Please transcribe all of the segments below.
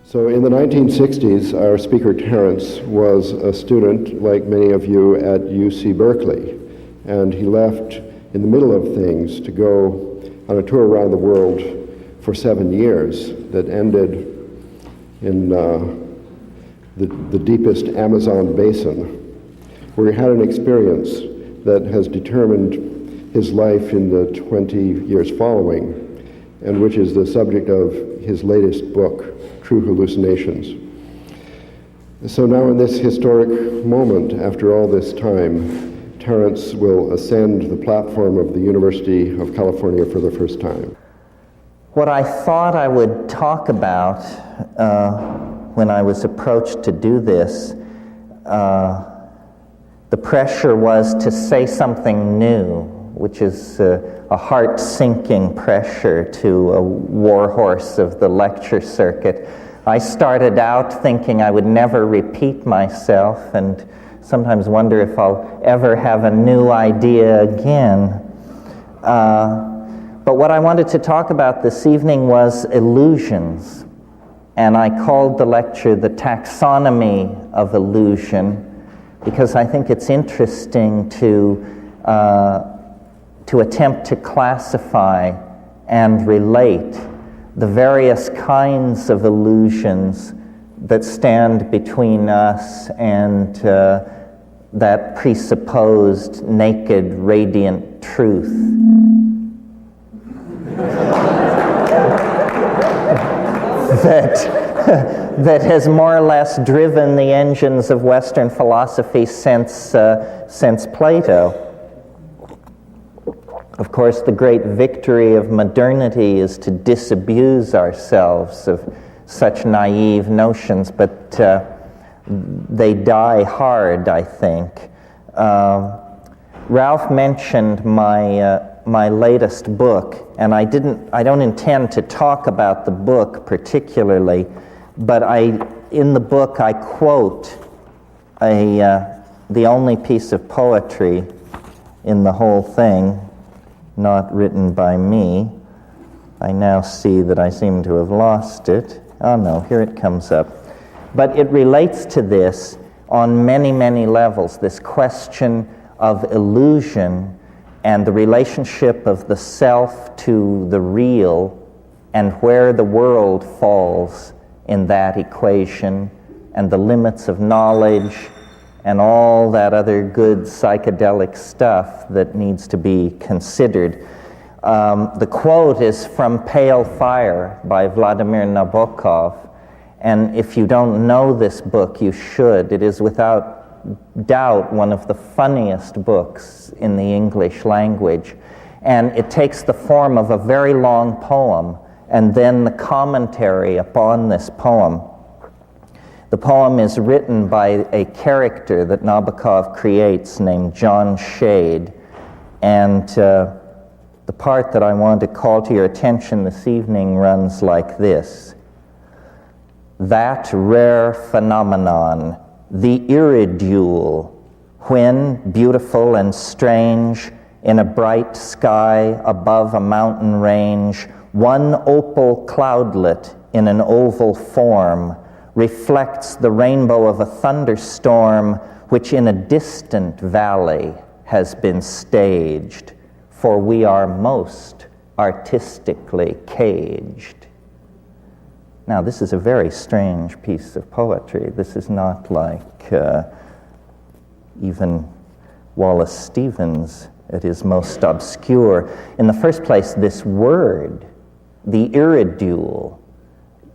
So in the 1960s, our speaker Terence was a student, like many of you, at UC Berkeley. And he left in the middle of things to go on a tour around the world for 7 years that ended in the deepest Amazon basin, where he had an experience that has determined his life in the 20 years following, and which is the subject of his latest book, True Hallucinations. So now in this historic moment, after all this time, Terence will ascend the platform of the University of California for the first time. What I thought I would talk about when I was approached to do this, the pressure was to say something new, which is a heart-sinking pressure to a warhorse of the lecture circuit. I started out thinking I would never repeat myself and sometimes wonder if I'll ever have a new idea again. But what I wanted to talk about this evening was illusions. And I called the lecture The Taxonomy of Illusion because I think it's interesting to attempt to classify and relate the various kinds of illusions that stand between us and that presupposed naked, radiant truth. that has more or less driven the engines of Western philosophy since Plato. Of course, the great victory of modernity is to disabuse ourselves of such naive notions, but they die hard, I think. Ralph mentioned my latest book, and I don't intend to talk about the book particularly, but in the book I quote the only piece of poetry in the whole thing, not written by me. I now see that I seem to have lost it. Oh no, here it comes up. But it relates to this on many, many levels, this question of illusion and the relationship of the self to the real and where the world falls in that equation and the limits of knowledge and all that other good psychedelic stuff that needs to be considered. The quote is from Pale Fire by Vladimir Nabokov, and if you don't know this book, you should. It is without doubt one of the funniest books in the English language, and it takes the form of a very long poem and then the commentary upon this poem. The poem is written by a character that Nabokov creates named John Shade, and the part that I want to call to your attention this evening runs like this. That rare phenomenon, the iridule, when, beautiful and strange, in a bright sky above a mountain range, one opal cloudlet in an oval form reflects the rainbow of a thunderstorm which in a distant valley has been staged, for we are most artistically caged. Now, this is a very strange piece of poetry. This is not like even Wallace Stevens at his most obscure. In the first place, this word, the iridule,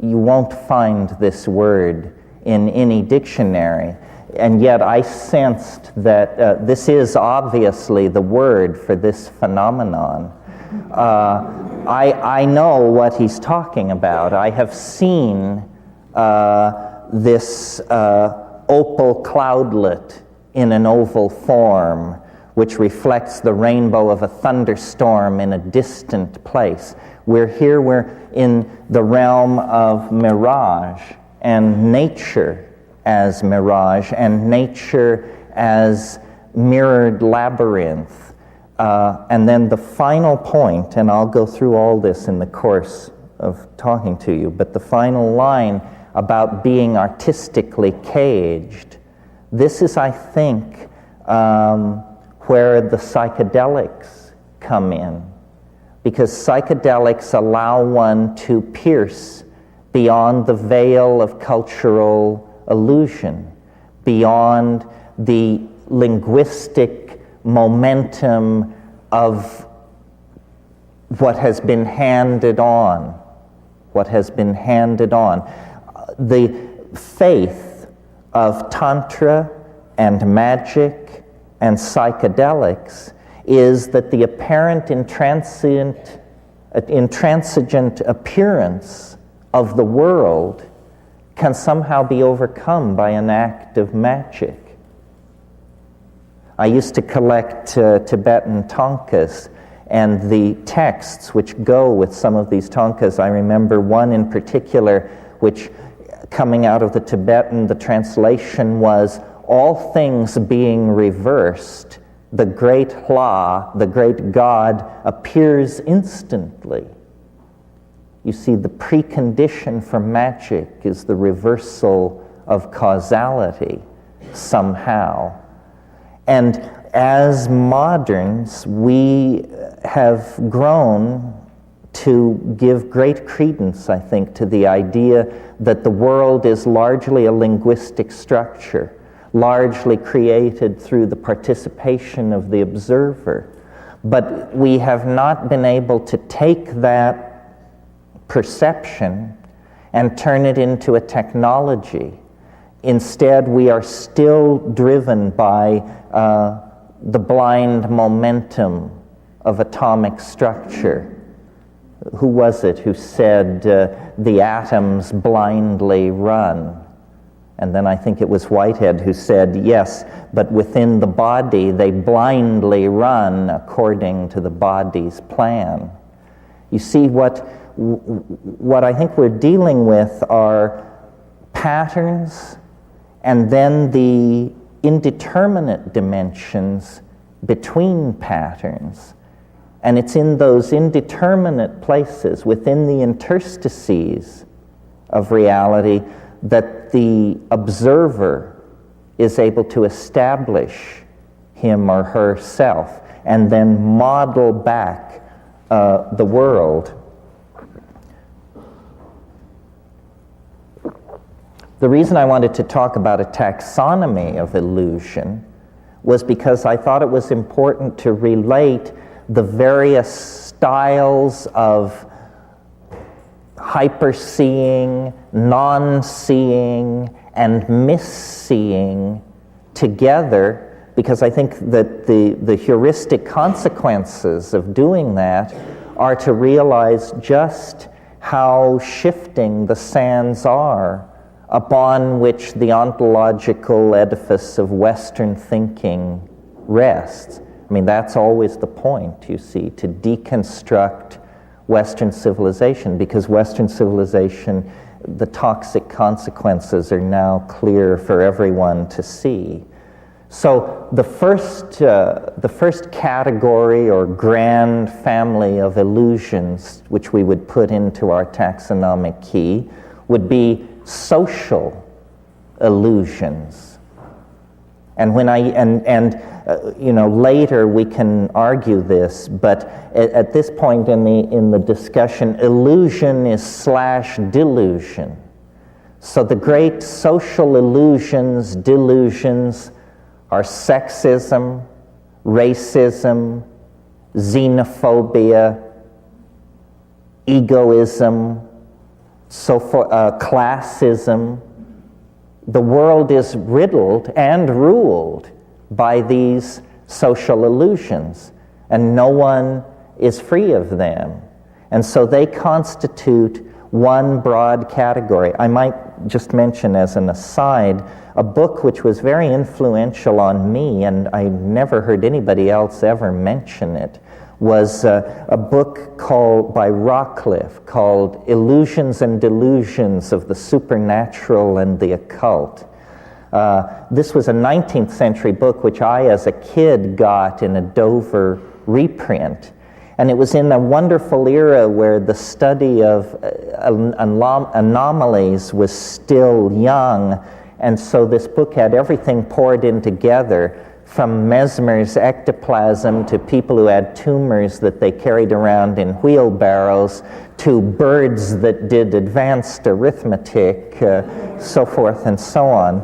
you won't find this word in any dictionary, and yet I sensed that this is obviously the word for this phenomenon. I know what he's talking about. I have seen this opal cloudlet in an oval form, which reflects the rainbow of a thunderstorm in a distant place. We're in the realm of mirage, and nature as mirage, and nature as mirrored labyrinth. And then the final point, and I'll go through all this in the course of talking to you, but the final line about being artistically caged. This is, I think, where the psychedelics come in, because psychedelics allow one to pierce beyond the veil of cultural illusion, beyond the linguistic momentum of what has been handed on. The faith of Tantra and magic and psychedelics is that the apparent intransigent appearance of the world can somehow be overcome by an act of magic. I used to collect Tibetan thangkas, and the texts which go with some of these thangkas, I remember one in particular which, coming out of the Tibetan, the translation was, all things being reversed, the great Hla, the great God, appears instantly. You see, the precondition for magic is the reversal of causality somehow. And as moderns, we have grown to give great credence, I think, to the idea that the world is largely a linguistic structure, largely created through the participation of the observer. But we have not been able to take that perception and turn it into a technology. Instead, we are still driven by the blind momentum of atomic structure. Who was it who said the atoms blindly run? And then I think it was Whitehead who said, yes, but within the body they blindly run according to the body's plan. You see, what I think we're dealing with are patterns and then the indeterminate dimensions between patterns. And it's in those indeterminate places, within the interstices of reality, that the observer is able to establish him or herself and then model back the world. The reason I wanted to talk about a taxonomy of illusion was because I thought it was important to relate the various styles of hyperseeing, non-seeing, and misseeing together, because I think that the heuristic consequences of doing that are to realize just how shifting the sands are upon which the ontological edifice of Western thinking rests. I mean, that's always the point, you see, to deconstruct Western civilization, because Western civilization, the toxic consequences are now clear for everyone to see. So the first category or grand family of illusions which we would put into our taxonomic key would be social illusions. And when later we can argue this, but at this point in the discussion, illusion is / delusion. So the great social illusions, delusions, are sexism, racism, xenophobia, egoism, classism. The world is riddled and ruled by these social illusions, and no one is free of them. And so they constitute one broad category. I might just mention as an aside, a book which was very influential on me, and I never heard anybody else ever mention it, was a book by Rockcliffe called Illusions and Delusions of the Supernatural and the Occult. This was a 19th century book which I, as a kid, got in a Dover reprint. And it was in a wonderful era where the study of anomalies was still young, and so this book had everything poured in together, from Mesmer's ectoplasm to people who had tumors that they carried around in wheelbarrows, to birds that did advanced arithmetic, so forth and so on.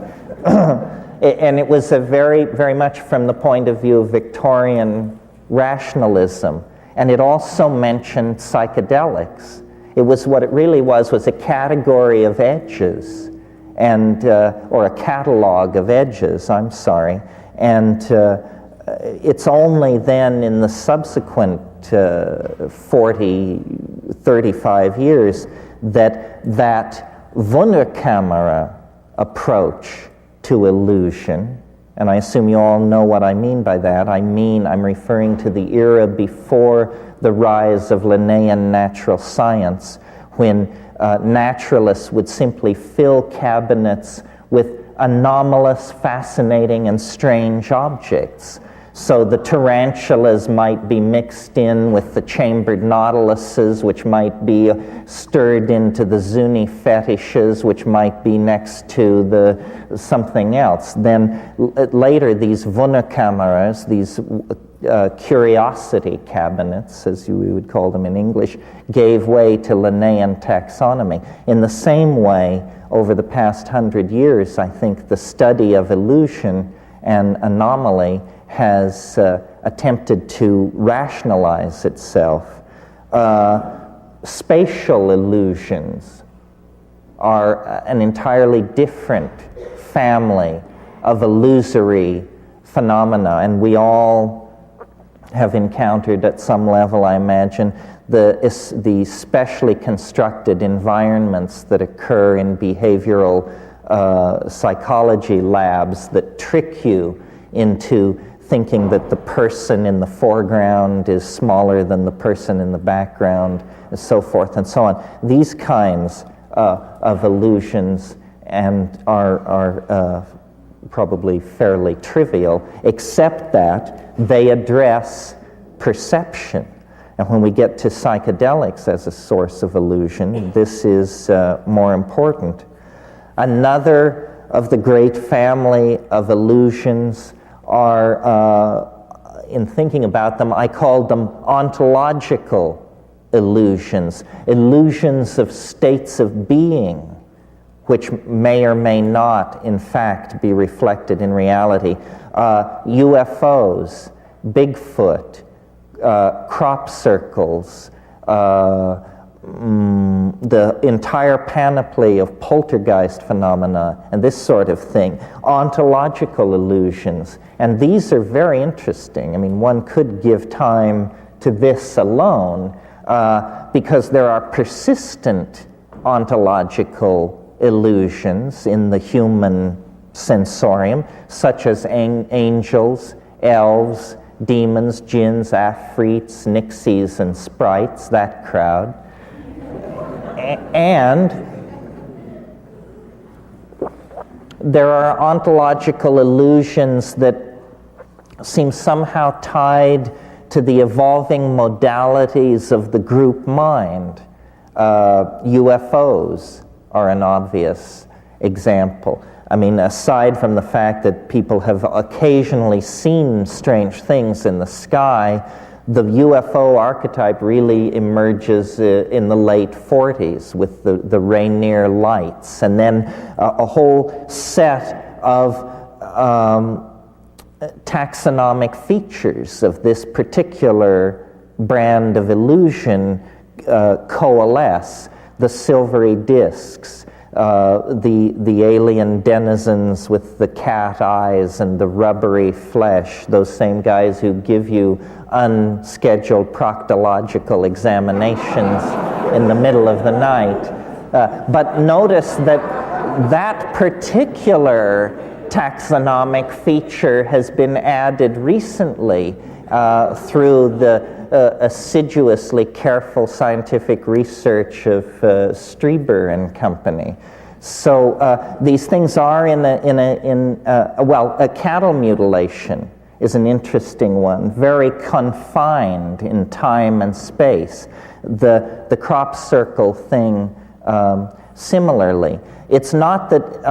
And it was a very, very much from the point of view of Victorian rationalism. And it also mentioned psychedelics. It was what it really was a category of edges, and or a catalog of edges, I'm sorry. And it's only then in the subsequent 40, 35 years that Wunderkamera approach to illusion, and I assume you all know what I mean by that. I'm referring to the era before the rise of Linnaean natural science, when naturalists would simply fill cabinets with anomalous, fascinating, and strange objects. So the tarantulas might be mixed in with the chambered nautiluses, which might be stirred into the Zuni fetishes, which might be next to the something else. Then later, these Wunderkameras, these curiosity cabinets, as we would call them in English, gave way to Linnaean taxonomy. In the same way, over the past 100 years, I think the study of illusion and anomaly has attempted to rationalize itself. Spatial illusions are an entirely different family of illusory phenomena, and we all have encountered at some level, I imagine, the specially constructed environments that occur in behavioral psychology labs that trick you into thinking that the person in the foreground is smaller than the person in the background, and so forth and so on. These kinds of illusions are probably fairly trivial, except that they address perception. And when we get to psychedelics as a source of illusion, this is more important. Another of the great family of illusions are, in thinking about them, I called them ontological illusions, illusions of states of being, which may or may not, in fact, be reflected in reality. UFOs, Bigfoot, crop circles, the entire panoply of poltergeist phenomena, and this sort of thing, ontological illusions. And these are very interesting. I mean, one could give time to this alone, because there are persistent ontological illusions in the human sensorium, such as angels, elves, demons, jinns, afrits, nixies, and sprites, that crowd. And there are ontological illusions that seem somehow tied to the evolving modalities of the group mind. UFOs are an obvious example. I mean, aside from the fact that people have occasionally seen strange things in the sky, the UFO archetype really emerges in the late 40s with the Rainier lights, and then a whole set of taxonomic features of this particular brand of illusion coalesce. The silvery discs, the alien denizens with the cat eyes and the rubbery flesh, those same guys who give you unscheduled proctological examinations in the middle of the night. But notice that particular taxonomic feature has been added recently through the assiduously careful scientific research of Strieber and company. So these things are a cattle mutilation is an interesting one, very confined in time and space. The crop circle thing, similarly. It's not that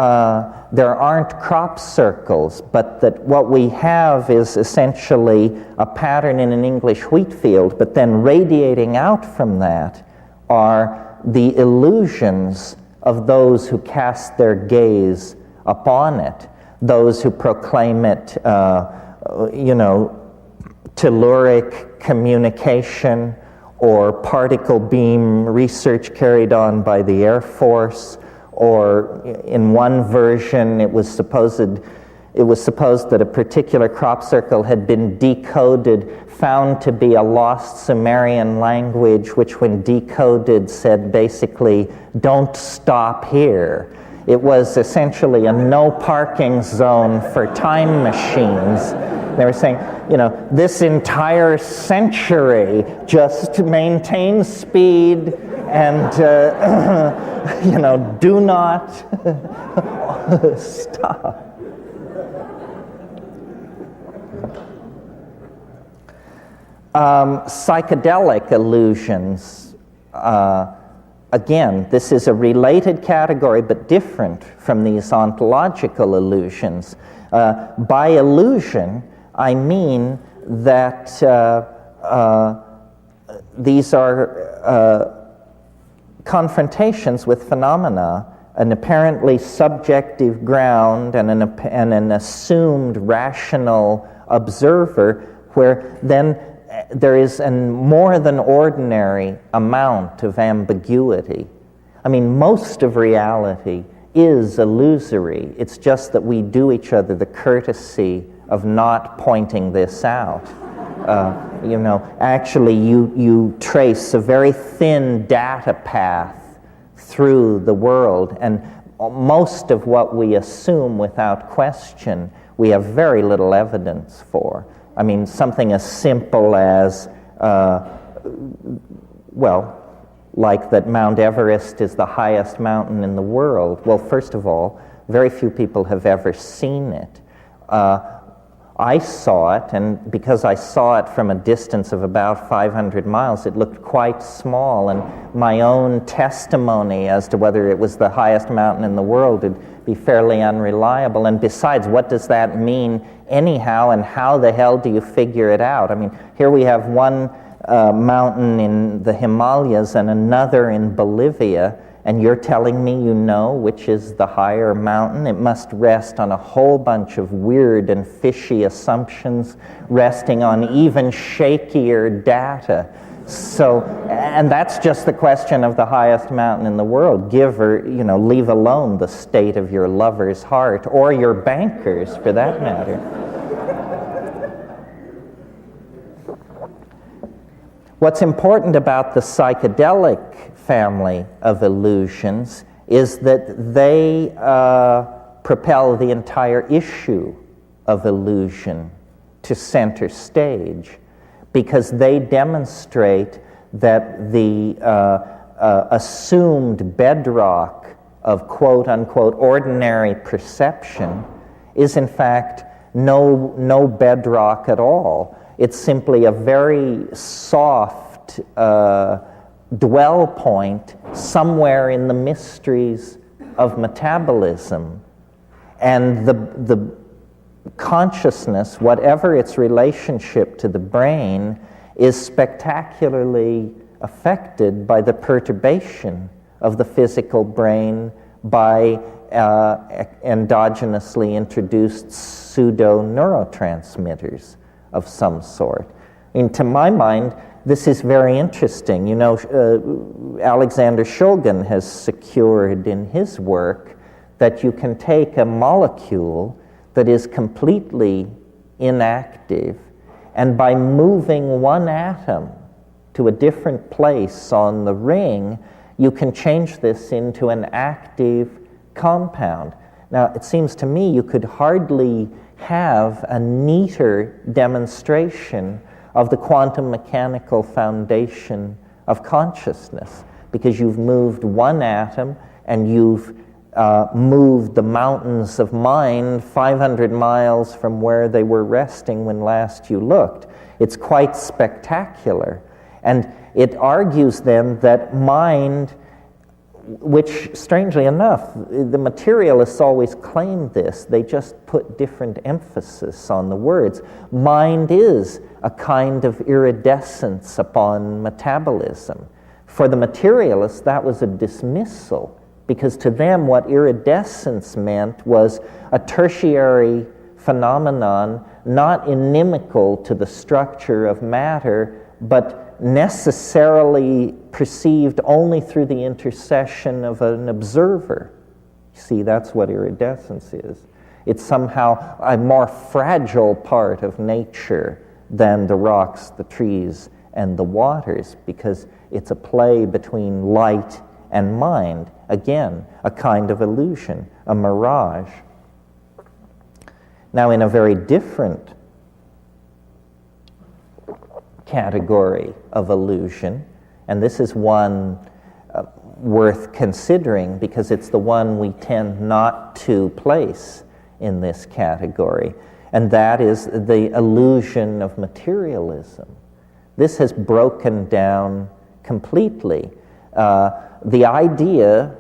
there aren't crop circles, but that what we have is essentially a pattern in an English wheat field, but then radiating out from that are the illusions of those who cast their gaze upon it, those who proclaim it, telluric communication or particle beam research carried on by the Air Force, or in one version it was supposed that a particular crop circle had been decoded, found to be a lost Sumerian language, which when decoded said basically, "Don't stop here." It was essentially a no parking zone for time machines. They were saying, this entire century, just maintain speed and, do not stop. Psychedelic illusions. Again, this is a related category, but different from these ontological illusions. By illusion, I mean that these are confrontations with phenomena, an apparently subjective ground and an assumed rational observer, where then there is a more than ordinary amount of ambiguity. I mean, most of reality is illusory. It's just that we do each other the courtesy of not pointing this out. Actually you trace a very thin data path through the world, and most of what we assume without question, we have very little evidence for. I mean, something as simple as, like that Mount Everest is the highest mountain in the world. Well, first of all, very few people have ever seen it. I saw it, and because I saw it from a distance of about 500 miles, it looked quite small, and my own testimony as to whether it was the highest mountain in the world would be fairly unreliable. And besides, what does that mean anyhow, and how the hell do you figure it out? I mean, here we have one mountain in the Himalayas and another in Bolivia, and you're telling me you know which is the higher mountain? It must rest on a whole bunch of weird and fishy assumptions, resting on even shakier data. So, and that's just the question of the highest mountain in the world. Give or, leave alone the state of your lover's heart, or your banker's for that matter. What's important about the psychedelic family of illusions is that they propel the entire issue of illusion to center stage, because they demonstrate that the assumed bedrock of quote-unquote ordinary perception is in fact no bedrock at all. It's simply a very soft dwell point somewhere in the mysteries of metabolism. And the consciousness, whatever its relationship to the brain, is spectacularly affected by the perturbation of the physical brain by endogenously introduced pseudo-neurotransmitters of some sort. I mean, to my mind, this is very interesting. Alexander Shulgin has secured in his work that you can take a molecule that is completely inactive, and by moving one atom to a different place on the ring, you can change this into an active compound. Now, it seems to me you could hardly have a neater demonstration of the quantum mechanical foundation of consciousness, because you've moved one atom and you've moved the mountains of mind 500 miles from where they were resting when last you looked. It's quite spectacular. And it argues then that mind, which strangely enough, the materialists always claimed this, they just put different emphasis on the words. Mind is a kind of iridescence upon metabolism. For the materialists, that was a dismissal, because to them what iridescence meant was a tertiary phenomenon, not inimical to the structure of matter, but necessarily perceived only through the intercession of an observer. See, that's what iridescence is. It's somehow a more fragile part of nature than the rocks, the trees, and the waters, because it's a play between light and mind. Again, a kind of illusion, a mirage. Now, in a very different category of illusion, and this is one worth considering because it's the one we tend not to place in this category, and that is the illusion of materialism. This has broken down completely. The idea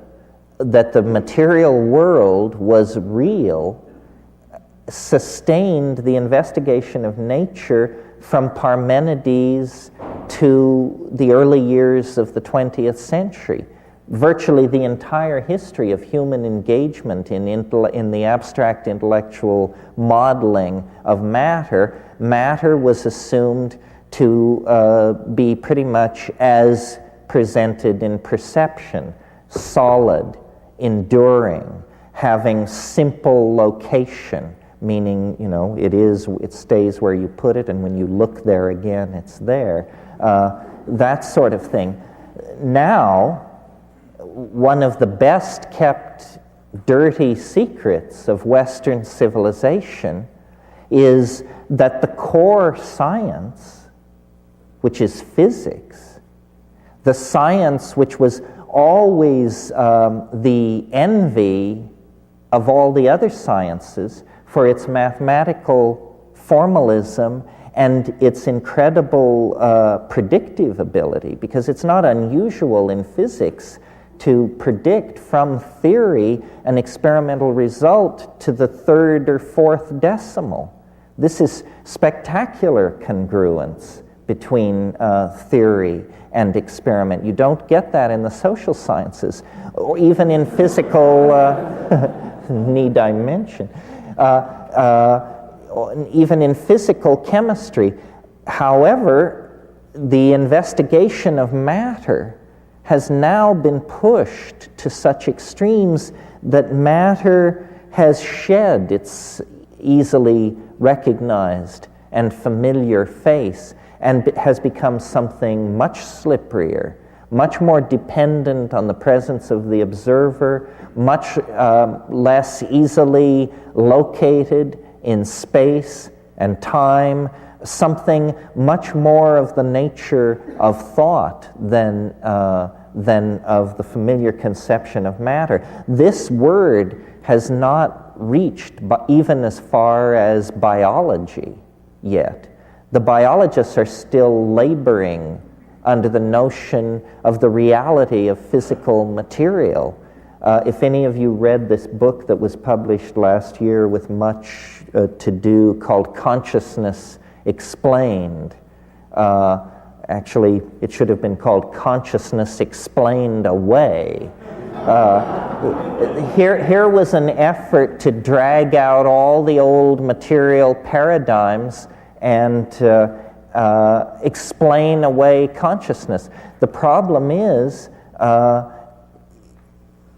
that the material world was real sustained the investigation of nature from Parmenides to the early years of the 20th century. Virtually the entire history of human engagement in the abstract intellectual modeling of matter, matter was assumed to be pretty much as presented in perception, solid, enduring, having simple location, meaning, it stays where you put it, and when you look there again, it's there. That sort of thing. Now, one of the best kept dirty secrets of Western civilization is that the core science, which is physics, the science which was always the envy of all the other sciences for its mathematical formalism and its incredible predictive ability, because it's not unusual in physics to predict from theory an experimental result to the third or fourth decimal. This is spectacular congruence between theory and experiment. You don't get that in the social sciences, or even in physical, need I mention, even in physical chemistry. However, the investigation of matter has now been pushed to such extremes that matter has shed its easily recognized and familiar face and has become something much slipperier, much more dependent on the presence of the observer, much less easily located in space and time, something much more of the nature of thought than of the familiar conception of matter. This word has not reached even as far as biology yet. The biologists are still laboring under the notion of the reality of physical material. If any of you read this book that was published last year with much to do, called Consciousness Explained, actually it should have been called Consciousness Explained Away. Here was an effort to drag out all the old material paradigms and explain away consciousness. The problem is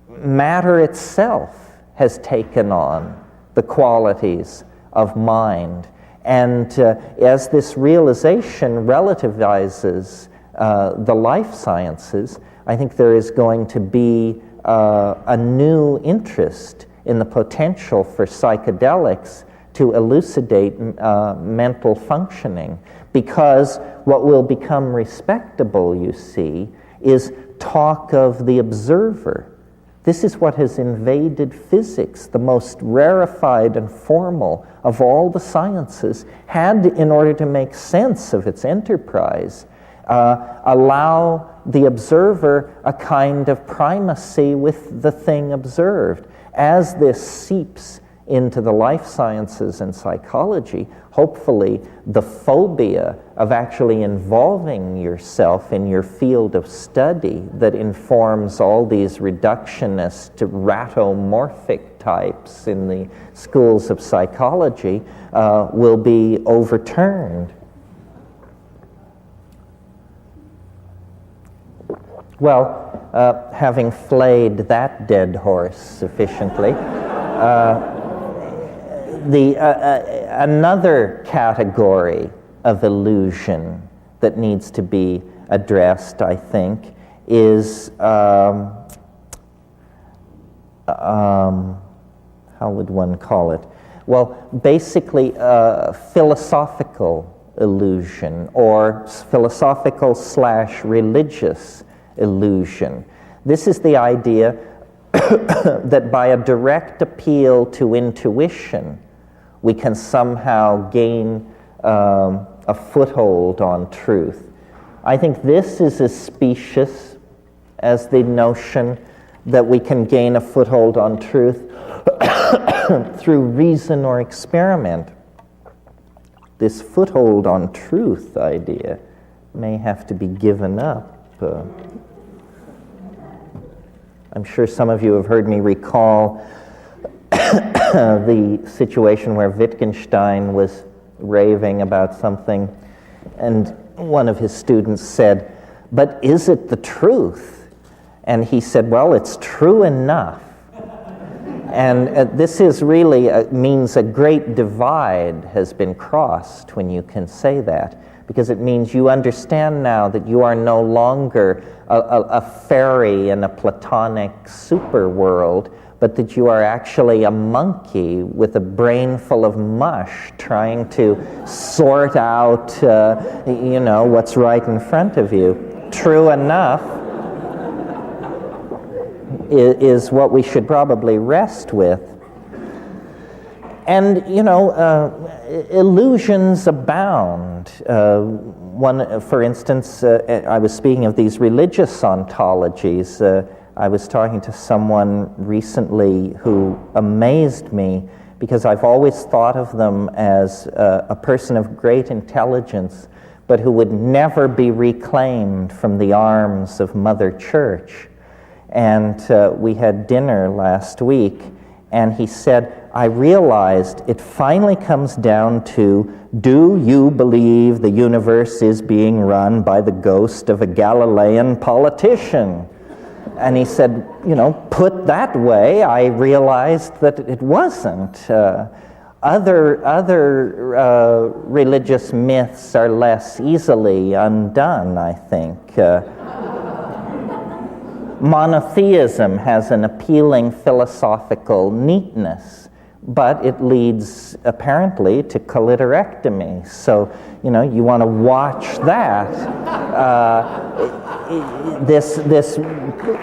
matter itself has taken on the qualities of mind. And as this realization relativizes the life sciences, I think there is going to be a new interest in the potential for psychedelics to elucidate mental functioning, because what will become respectable, you see, is talk of the observer. This is what has invaded physics, the most rarefied and formal of all the sciences, had, in order to make sense of its enterprise, allow the observer a kind of primacy with the thing observed. As this seeps into the life sciences and psychology, hopefully the phobia of actually involving yourself in your field of study that informs all these reductionist, ratomorphic types in the schools of psychology will be overturned. Well, having flayed that dead horse sufficiently, another category of illusion that needs to be addressed, I think, is how would one call it? Well, basically philosophical illusion, or philosophical/religious illusion. This is the idea that by a direct appeal to intuition, we can somehow gain a foothold on truth. I think this is as specious as the notion that we can gain a foothold on truth through reason or experiment. This foothold on truth idea may have to be given up. I'm sure some of you have heard me recall the situation where Wittgenstein was raving about something, and one of his students said, "But is it the truth?" And he said, "Well, it's true enough." And this is really means a great divide has been crossed when you can say that, because it means you understand now that you are no longer a fairy in a Platonic superworld, but that you are actually a monkey with a brain full of mush trying to sort out, what's right in front of you. True enough is what we should probably rest with. And, illusions abound. For instance, I was speaking of these religious ontologies. I was talking to someone recently who amazed me because I've always thought of them as a person of great intelligence, but who would never be reclaimed from the arms of Mother Church. And we had dinner last week, and he said, "I realized it finally comes down to, do you believe the universe is being run by the ghost of a Galilean politician?" And he said, put that way, I realized that it wasn't. Other religious myths are less easily undone, I think. Monotheism has an appealing philosophical neatness, but it leads apparently to clitorectomy. So, you want to watch that. This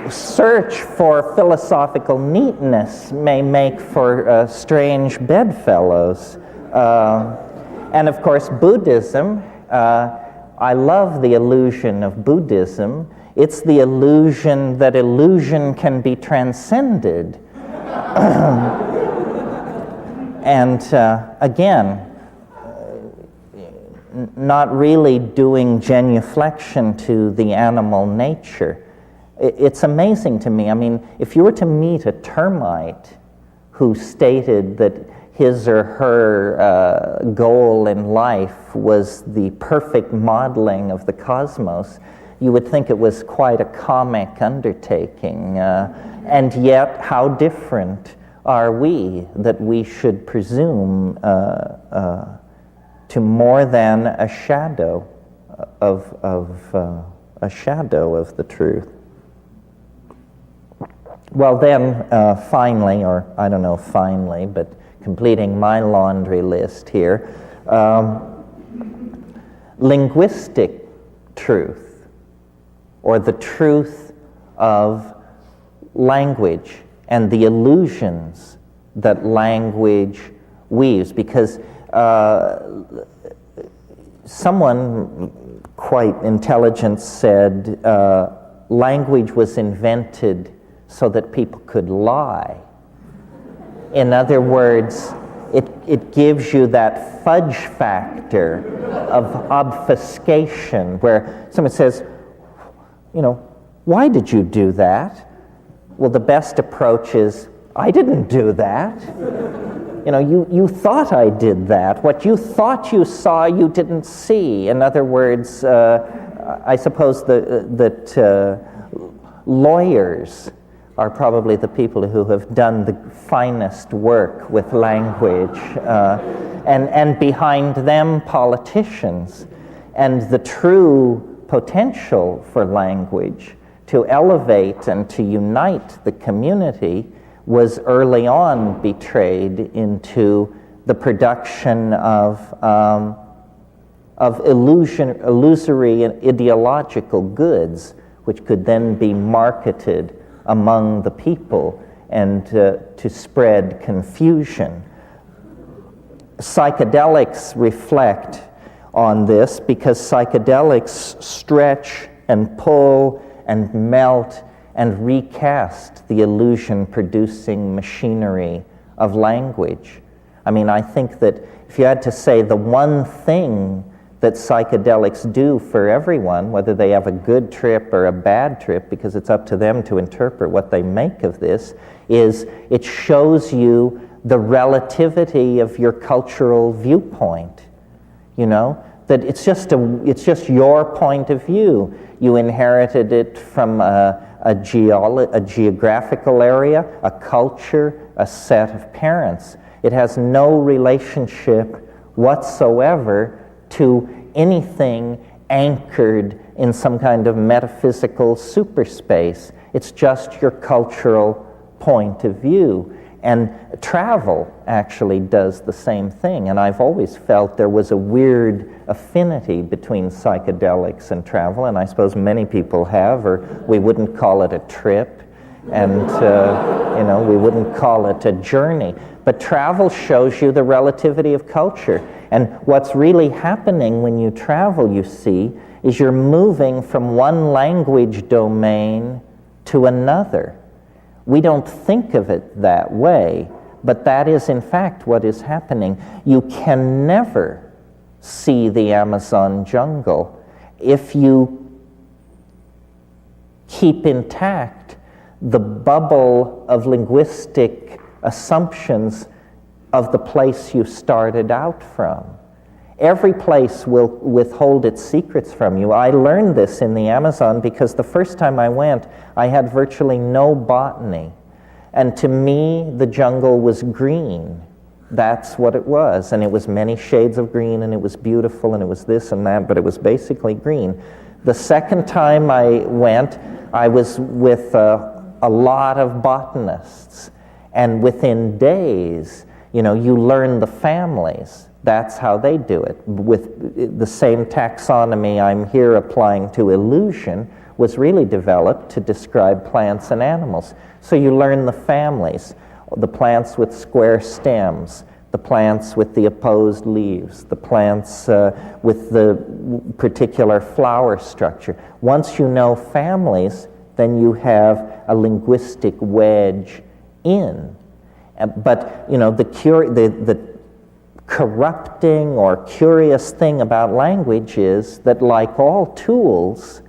search for philosophical neatness may make for strange bedfellows. And of course, Buddhism, I love the illusion of Buddhism. It's the illusion that illusion can be transcended. And again, not really doing genuflection to the animal nature. It's amazing to me. I mean, if you were to meet a termite who stated that his or her goal in life was the perfect modeling of the cosmos, you would think it was quite a comic undertaking. And yet, how different are we that we should presume to more than a shadow of the truth? Well, then, finally, or I don't know finally, but completing my laundry list here, linguistic truth, or the truth of language and the illusions that language weaves, because someone quite intelligent said language was invented so that people could lie. In other words, it gives you that fudge factor of obfuscation, where someone says, why did you do that? Well, the best approach is, I didn't do that. You thought I did that. What you thought you saw, you didn't see. In other words, I suppose that lawyers are probably the people who have done the finest work with language, and behind them, politicians. And the true potential for language to elevate and to unite the community was early on betrayed into the production of illusory and ideological goods, which could then be marketed among the people and to spread confusion. Psychedelics reflect on this because psychedelics stretch and pull and melt and recast the illusion-producing machinery of language. I mean, I think that if you had to say the one thing that psychedelics do for everyone, whether they have a good trip or a bad trip, because it's up to them to interpret what they make of this, is it shows you the relativity of your cultural viewpoint. That it's just your point of view. You inherited it from a geographical area, a culture, a set of parents. It has no relationship whatsoever to anything anchored in some kind of metaphysical superspace. It's just your cultural point of view. And travel actually does the same thing. And I've always felt there was a weird affinity between psychedelics and travel, and I suppose many people have, or we wouldn't call it a trip, and we wouldn't call it a journey. But travel shows you the relativity of culture. And what's really happening when you travel, you see, is you're moving from one language domain to another. We don't think of it that way, but that is in fact what is happening. You can never see the Amazon jungle if you keep intact the bubble of linguistic assumptions of the place you started out from. Every place will withhold its secrets from you. I learned this in the Amazon because the first time I went, I had virtually no botany. And to me, the jungle was green. That's what it was. And it was many shades of green, and it was beautiful, and it was this and that, but it was basically green. The second time I went, I was with a lot of botanists. And within days, you learn the families. That's how they do it. With the same taxonomy I'm here applying to illusion was really developed to describe plants and animals. So you learn the families, the plants with square stems, the plants with the opposed leaves, the plants with the particular flower structure. Once you know families, then you have a linguistic wedge in. But the corrupting or curious thing about language is that, like all tools,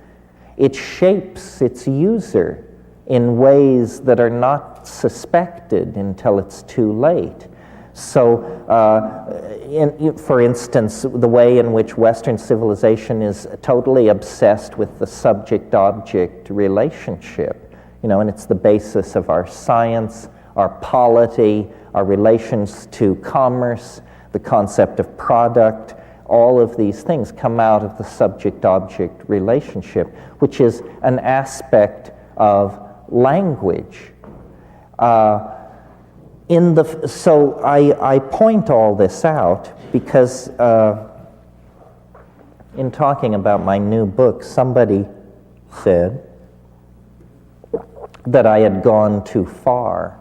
it shapes its user in ways that are not suspected until it's too late. So, for instance, the way in which Western civilization is totally obsessed with the subject-object relationship, and it's the basis of our science, our polity, our relations to commerce, the concept of product. All of these things come out of the subject-object relationship, which is an aspect of language. So I point all this out because in talking about my new book, somebody said, that I had gone too far.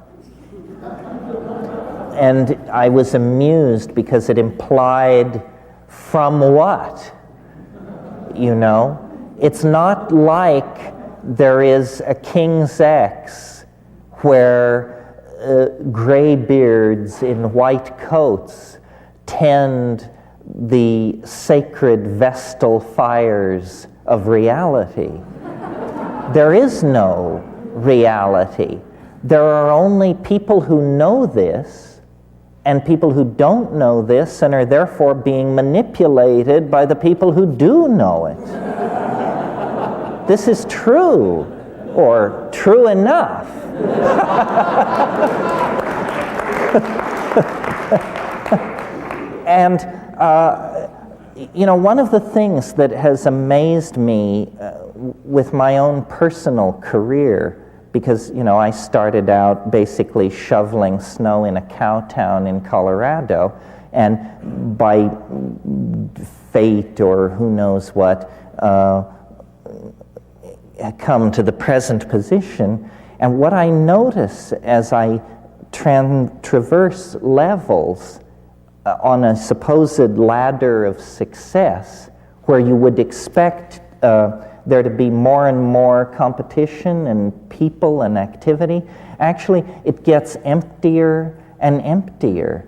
And I was amused because it implied, from what? You know? It's not like there is a King's X where graybeards in white coats tend the sacred vestal fires of reality. There is no reality. There are only people who know this and people who don't know this and are therefore being manipulated by the people who do know it. This is true, or true enough. And, you know, one of the things that has amazed me with my own personal career, because, you know, I started out basically shoveling snow in a cow town in Colorado, and by fate or who knows what, come to the present position. And what I notice as I traverse levels on a supposed ladder of success, where you would expect there to be more and more competition and people and activity, actually it gets emptier and emptier.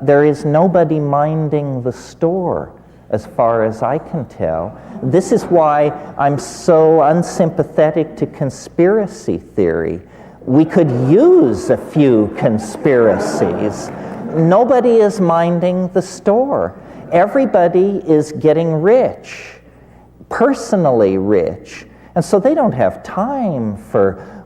There is nobody minding the store, as far as I can tell. This is why I'm so unsympathetic to conspiracy theory. We could use a few conspiracies. Nobody is minding the store. Everybody is getting rich, personally rich, and so they don't have time for,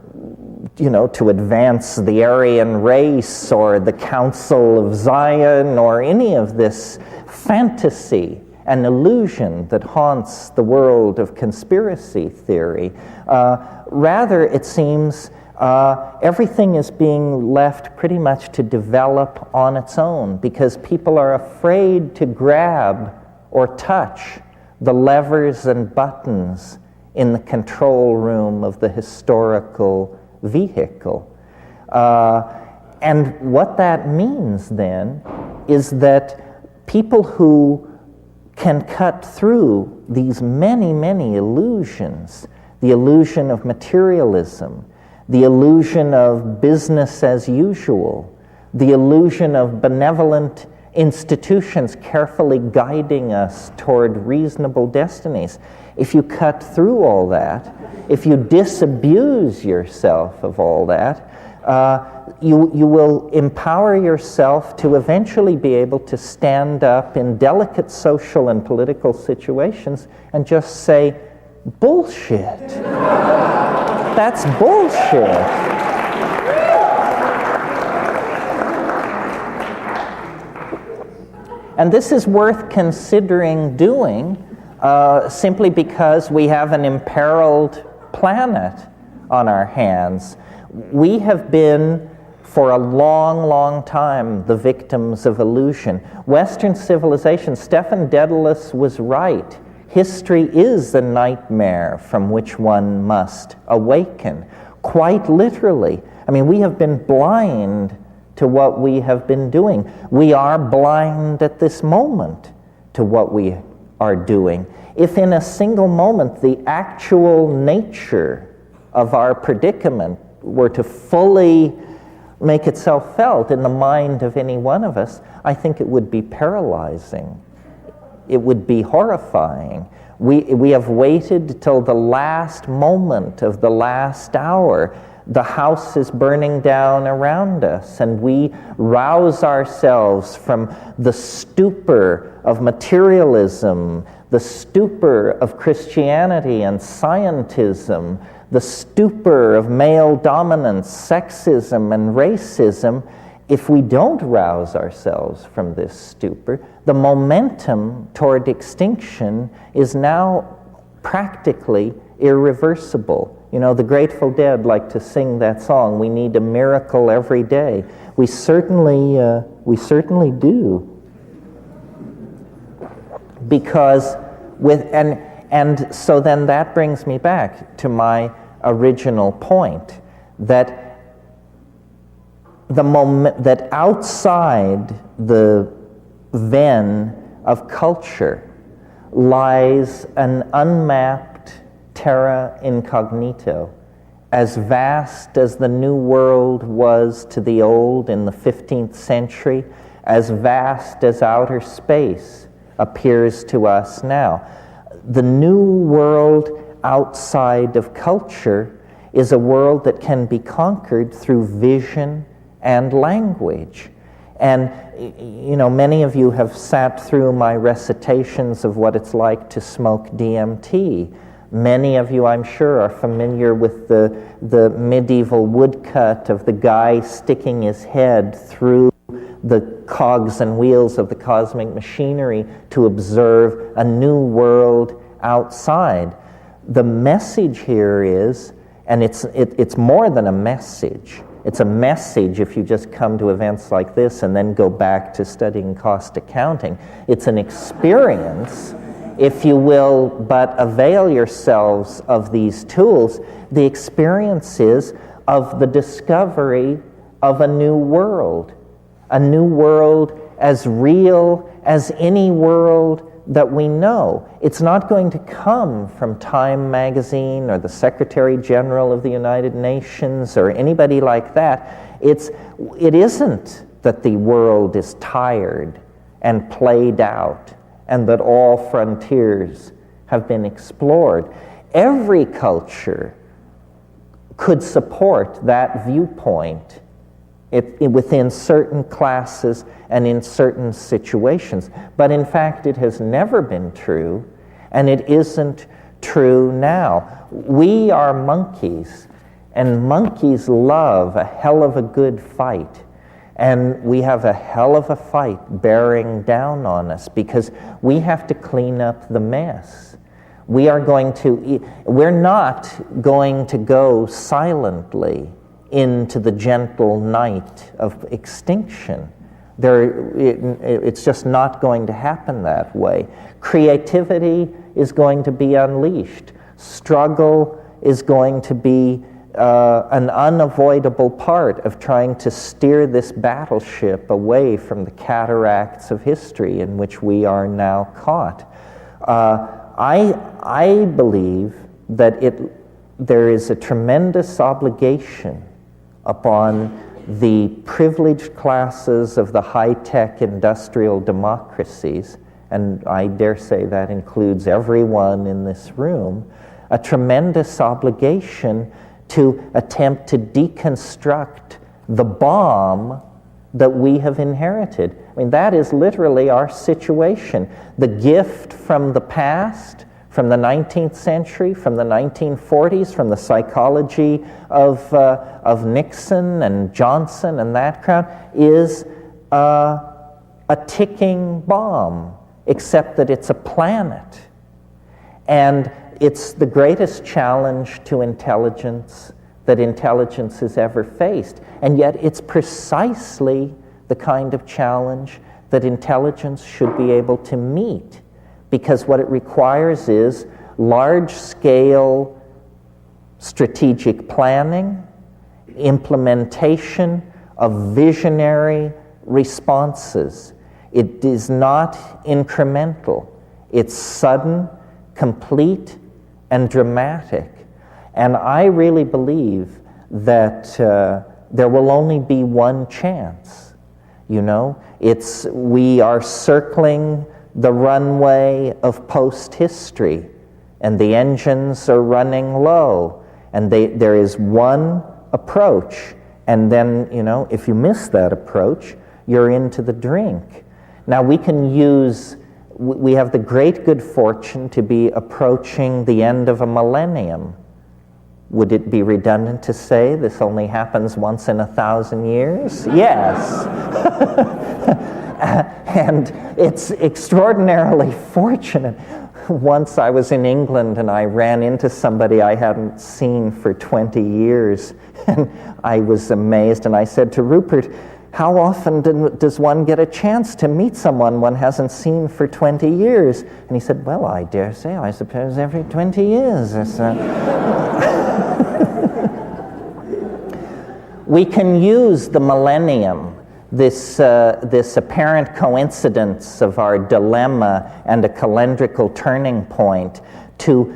you know, to advance the Aryan race or the Council of Zion or any of this fantasy and illusion that haunts the world of conspiracy theory. Rather, it seems everything is being left pretty much to develop on its own, because people are afraid to grab or touch the levers and buttons in the control room of the historical vehicle. And what that means then is that people who can cut through these many, many illusions, the illusion of materialism, the illusion of business as usual, the illusion of benevolent institutions carefully guiding us toward reasonable destinies. If you cut through all that, if you disabuse yourself of all that, you will empower yourself to eventually be able to stand up in delicate social and political situations and just say, bullshit. That's bullshit. And this is worth considering doing simply because we have an imperiled planet on our hands. We have been, for a long, long time, the victims of illusion. Western civilization, Stephen Dedalus was right. History is a nightmare from which one must awaken, quite literally. I mean, we have been blind to what we have been doing. We are blind at this moment to what we are doing. If in a single moment the actual nature of our predicament were to fully make itself felt in the mind of any one of us, I think it would be paralyzing. It would be horrifying. We have waited till the last moment of the last hour. The house is burning down around us, and we rouse ourselves from the stupor of materialism, the stupor of Christianity and scientism, the stupor of male dominance, sexism, and racism. If we don't rouse ourselves from this stupor, the momentum toward extinction is now practically irreversible. You know, the Grateful Dead like to sing that song, "We need a miracle every day." We certainly do. Because and so then that brings me back to my original point. that that outside the ven of culture lies an unmapped terra incognito, as vast as the New World was to the Old in the 15th century, as vast as outer space appears to us now. The New World outside of culture is a world that can be conquered through vision and language. And, you know, many of you have sat through my recitations of what it's like to smoke DMT. Many of you, I'm sure, are familiar with the medieval woodcut of the guy sticking his head through the cogs and wheels of the cosmic machinery to observe a new world outside. The message here is, and it's more than a message. It's a message if you just come to events like this and then go back to studying cost accounting. It's an experience, if you will, but avail yourselves of these tools. The experience is of the discovery of a new world as real as any world that we know. It's not going to come from Time magazine or the Secretary General of the United Nations or anybody like that. It isn't that the world is tired and played out and that all frontiers have been explored. Every culture could support that viewpoint within certain classes and in certain situations. But in fact, it has never been true, and it isn't true now. We are monkeys, and monkeys love a hell of a good fight. And we have a hell of a fight bearing down on us because we have to clean up the mess. We're not going to go silently into the gentle night of extinction. It's just not going to happen that way. Creativity is going to be unleashed. Struggle is going to be an unavoidable part of trying to steer this battleship away from the cataracts of history in which we are now caught. I believe that there is a tremendous obligation upon the privileged classes of the high-tech industrial democracies, and I dare say that includes everyone in this room, a tremendous obligation to attempt to deconstruct the bomb that we have inherited. I mean, that is literally our situation. The gift from the past, from the 19th century, from the 1940s, from the psychology of Nixon and Johnson and that crowd, is a ticking bomb, except that it's a planet. And it's the greatest challenge to intelligence that intelligence has ever faced. And yet it's precisely the kind of challenge that intelligence should be able to meet, because what it requires is large-scale strategic planning, implementation of visionary responses. It is not incremental. It's sudden, complete, and dramatic. And I really believe that there will only be one chance. You know, we are circling the runway of post-history, and the engines are running low, and there is one approach, and then, you know, if you miss that approach, you're into the drink. Now, we have the great good fortune to be approaching the end of a millennium. Would it be redundant to say this only happens once in 1,000 years? Yes. And it's extraordinarily fortunate. Once I was in England and I ran into somebody I hadn't seen for 20 years, and I was amazed, and I said to Rupert, how often does one get a chance to meet someone one hasn't seen for 20 years? And he said, well, I dare say, I suppose every 20 years or so. we can use the millennium, this apparent coincidence of our dilemma and a calendrical turning point, to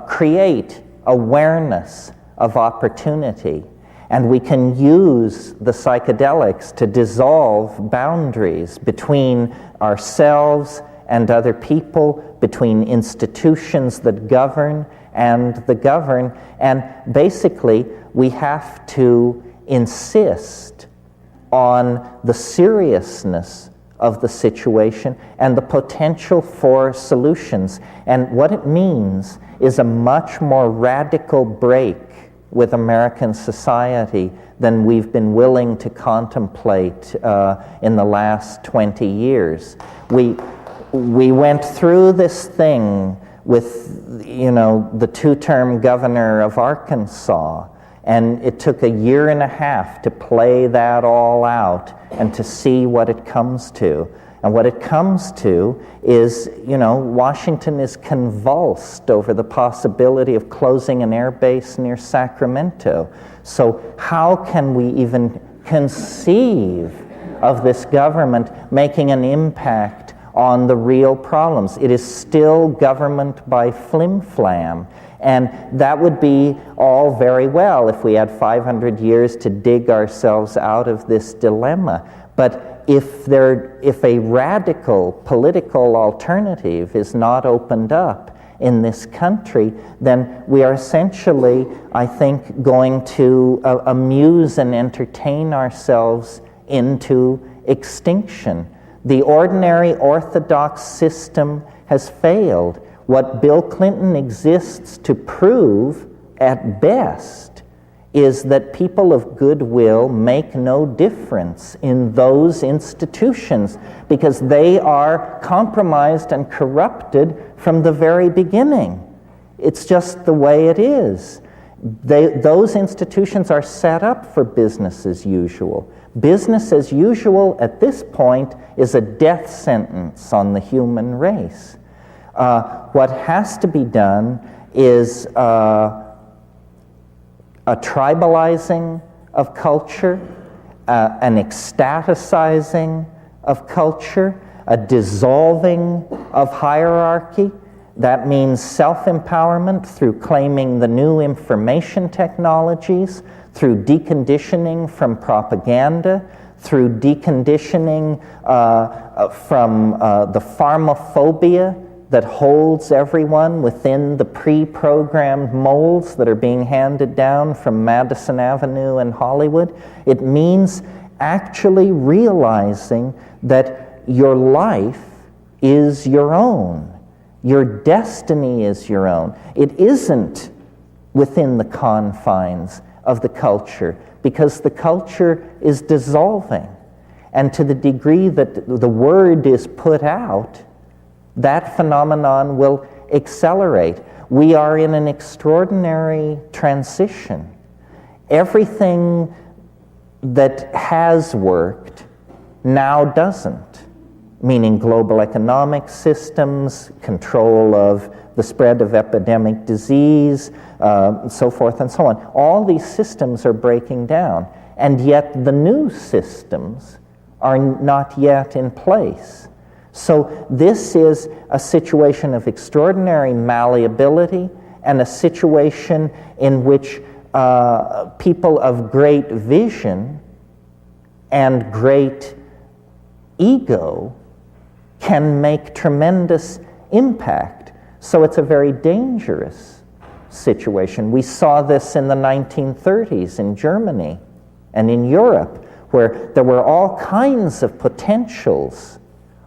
create awareness of opportunity. And we can use the psychedelics to dissolve boundaries between ourselves and other people, between institutions that govern and the governed. And basically, we have to insist on the seriousness of the situation and the potential for solutions. And what it means is a much more radical break with American society than we've been willing to contemplate in the last 20 years. We went through this thing with, the two-term governor of Arkansas, and it took 1.5 years to play that all out and to see what it comes to. And what it comes to is, Washington is convulsed over the possibility of closing an air base near Sacramento. So how can we even conceive of this government making an impact on the real problems? It is still government by flim-flam. And that would be all very well if we had 500 years to dig ourselves out of this dilemma. But if a radical political alternative is not opened up in this country, then we are essentially, I think, going to amuse and entertain ourselves into extinction. The ordinary orthodox system has failed. What Bill Clinton exists to prove, at best, is that people of goodwill make no difference in those institutions because they are compromised and corrupted from the very beginning. It's just the way it is. Those institutions are set up for business as usual. Business as usual at this point is a death sentence on the human race. What has to be done is a tribalizing of culture, an ecstaticizing of culture, a dissolving of hierarchy. That means self-empowerment through claiming the new information technologies, through deconditioning from propaganda, through deconditioning from the pharmaphobia that holds everyone within the pre-programmed molds that are being handed down from Madison Avenue and Hollywood. It means actually realizing that your life is your own. Your destiny is your own. It isn't within the confines of the culture because the culture is dissolving. And to the degree that the word is put out, that phenomenon will accelerate. We are in an extraordinary transition. Everything that has worked now doesn't, meaning global economic systems, control of the spread of epidemic disease, so forth and so on. All these systems are breaking down, and yet the new systems are not yet in place. So this is a situation of extraordinary malleability and a situation in which people of great vision and great ego can make tremendous impact. So it's a very dangerous situation. We saw this in the 1930s in Germany and in Europe, where there were all kinds of potentials,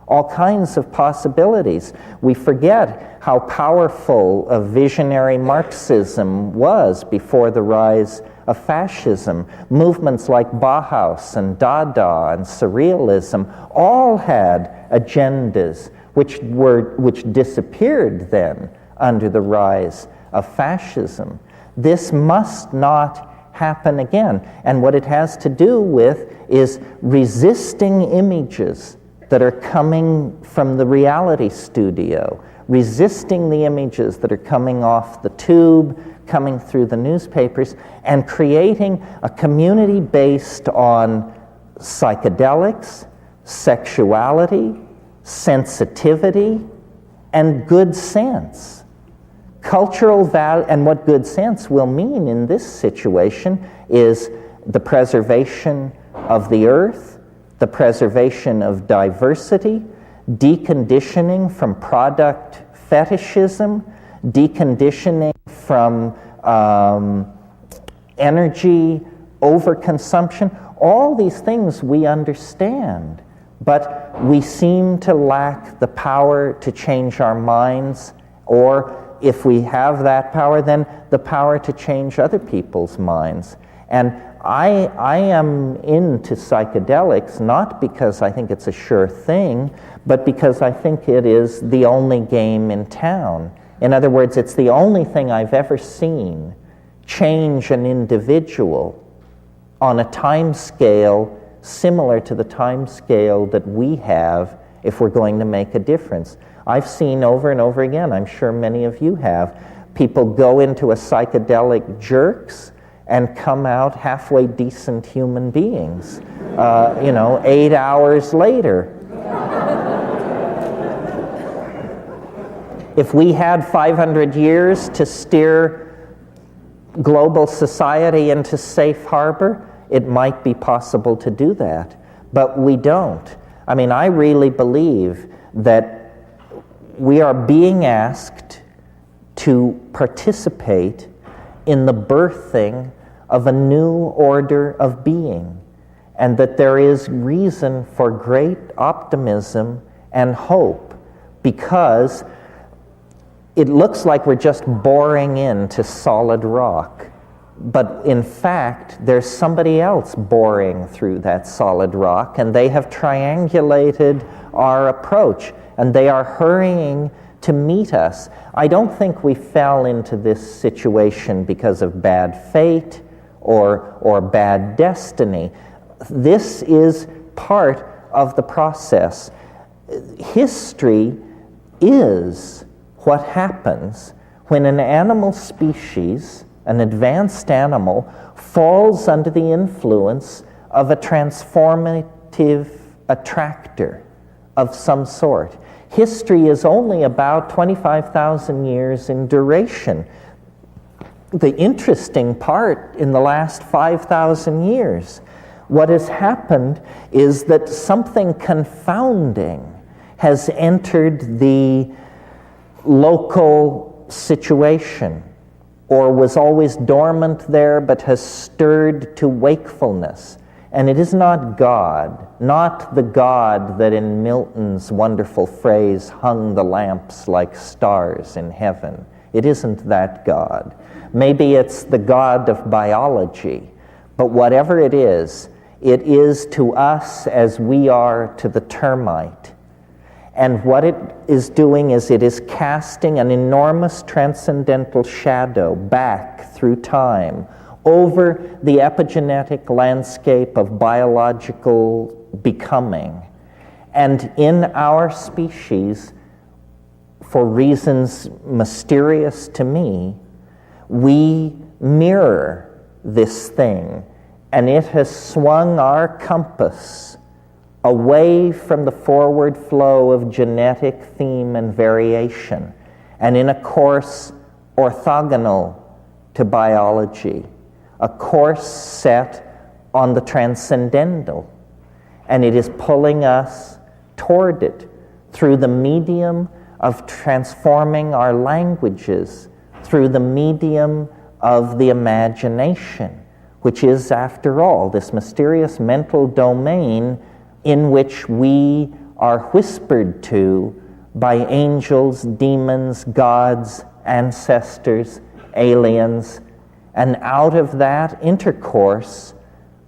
all kinds of possibilities. We forget how powerful a visionary Marxism was before the rise of fascism. Movements like Bauhaus and Dada and Surrealism all had agendas which disappeared then under the rise of fascism. This must not happen again. And what it has to do with is resisting images that are coming from the reality studio, resisting the images that are coming off the tube, coming through the newspapers, and creating a community based on psychedelics, sexuality, sensitivity, and good sense. Cultural value, and what good sense will mean in this situation is the preservation of the earth, the preservation of diversity, deconditioning from product fetishism, deconditioning from energy overconsumption. All these things we understand, but we seem to lack the power to change our minds, or if we have that power, then the power to change other people's minds. And I am into psychedelics not because I think it's a sure thing, but because I think it is the only game in town. In other words, it's the only thing I've ever seen change an individual on a time scale similar to the time scale that we have if we're going to make a difference. I've seen over and over again, I'm sure many of you have, people go into a psychedelic jerks and come out halfway decent human beings, 8 hours later. If we had 500 years to steer global society into safe harbor, it might be possible to do that, but we don't. I mean, I really believe that we are being asked to participate in the birthing of a new order of being, and that there is reason for great optimism and hope, because it looks like we're just boring into solid rock, but in fact there's somebody else boring through that solid rock, and they have triangulated our approach, and they are hurrying to meet us. I don't think we fell into this situation because of bad fate or bad destiny. This is part of the process. History is what happens when an animal species, an advanced animal, falls under the influence of a transformative attractor of some sort. History is only about 25,000 years in duration. The interesting part in the last 5,000 years, what has happened is that something confounding has entered the local situation, or was always dormant there but has stirred to wakefulness. And it is not God, not the God that in Milton's wonderful phrase hung the lamps like stars in heaven. It isn't that God. Maybe it's the God of biology, but whatever it is to us as we are to the termite. And what it is doing is it is casting an enormous transcendental shadow back through time over the epigenetic landscape of biological becoming. And in our species, for reasons mysterious to me, we mirror this thing, and it has swung our compass away from the forward flow of genetic theme and variation, and in a course orthogonal to biology, a course set on the transcendental, and it is pulling us toward it through the medium of transforming our languages, through the medium of the imagination, which is, after all, this mysterious mental domain in which we are whispered to by angels, demons, gods, ancestors, aliens, and out of that intercourse,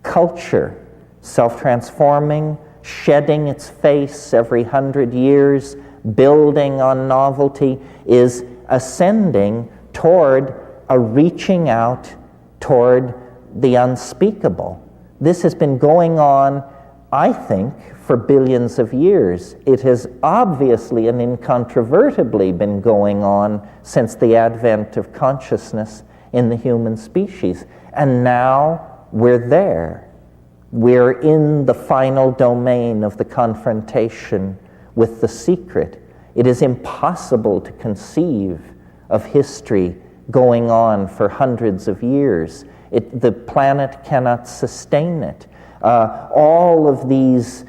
culture, self-transforming, shedding its face every 100 years, building on novelty, is ascending toward a reaching out toward the unspeakable. This has been going on, I think, for billions of years. It has obviously and incontrovertibly been going on since the advent of consciousness in the human species. And now we're there. We're in the final domain of the confrontation with the secret. It is impossible to conceive of history going on for hundreds of years. The planet cannot sustain it. All of these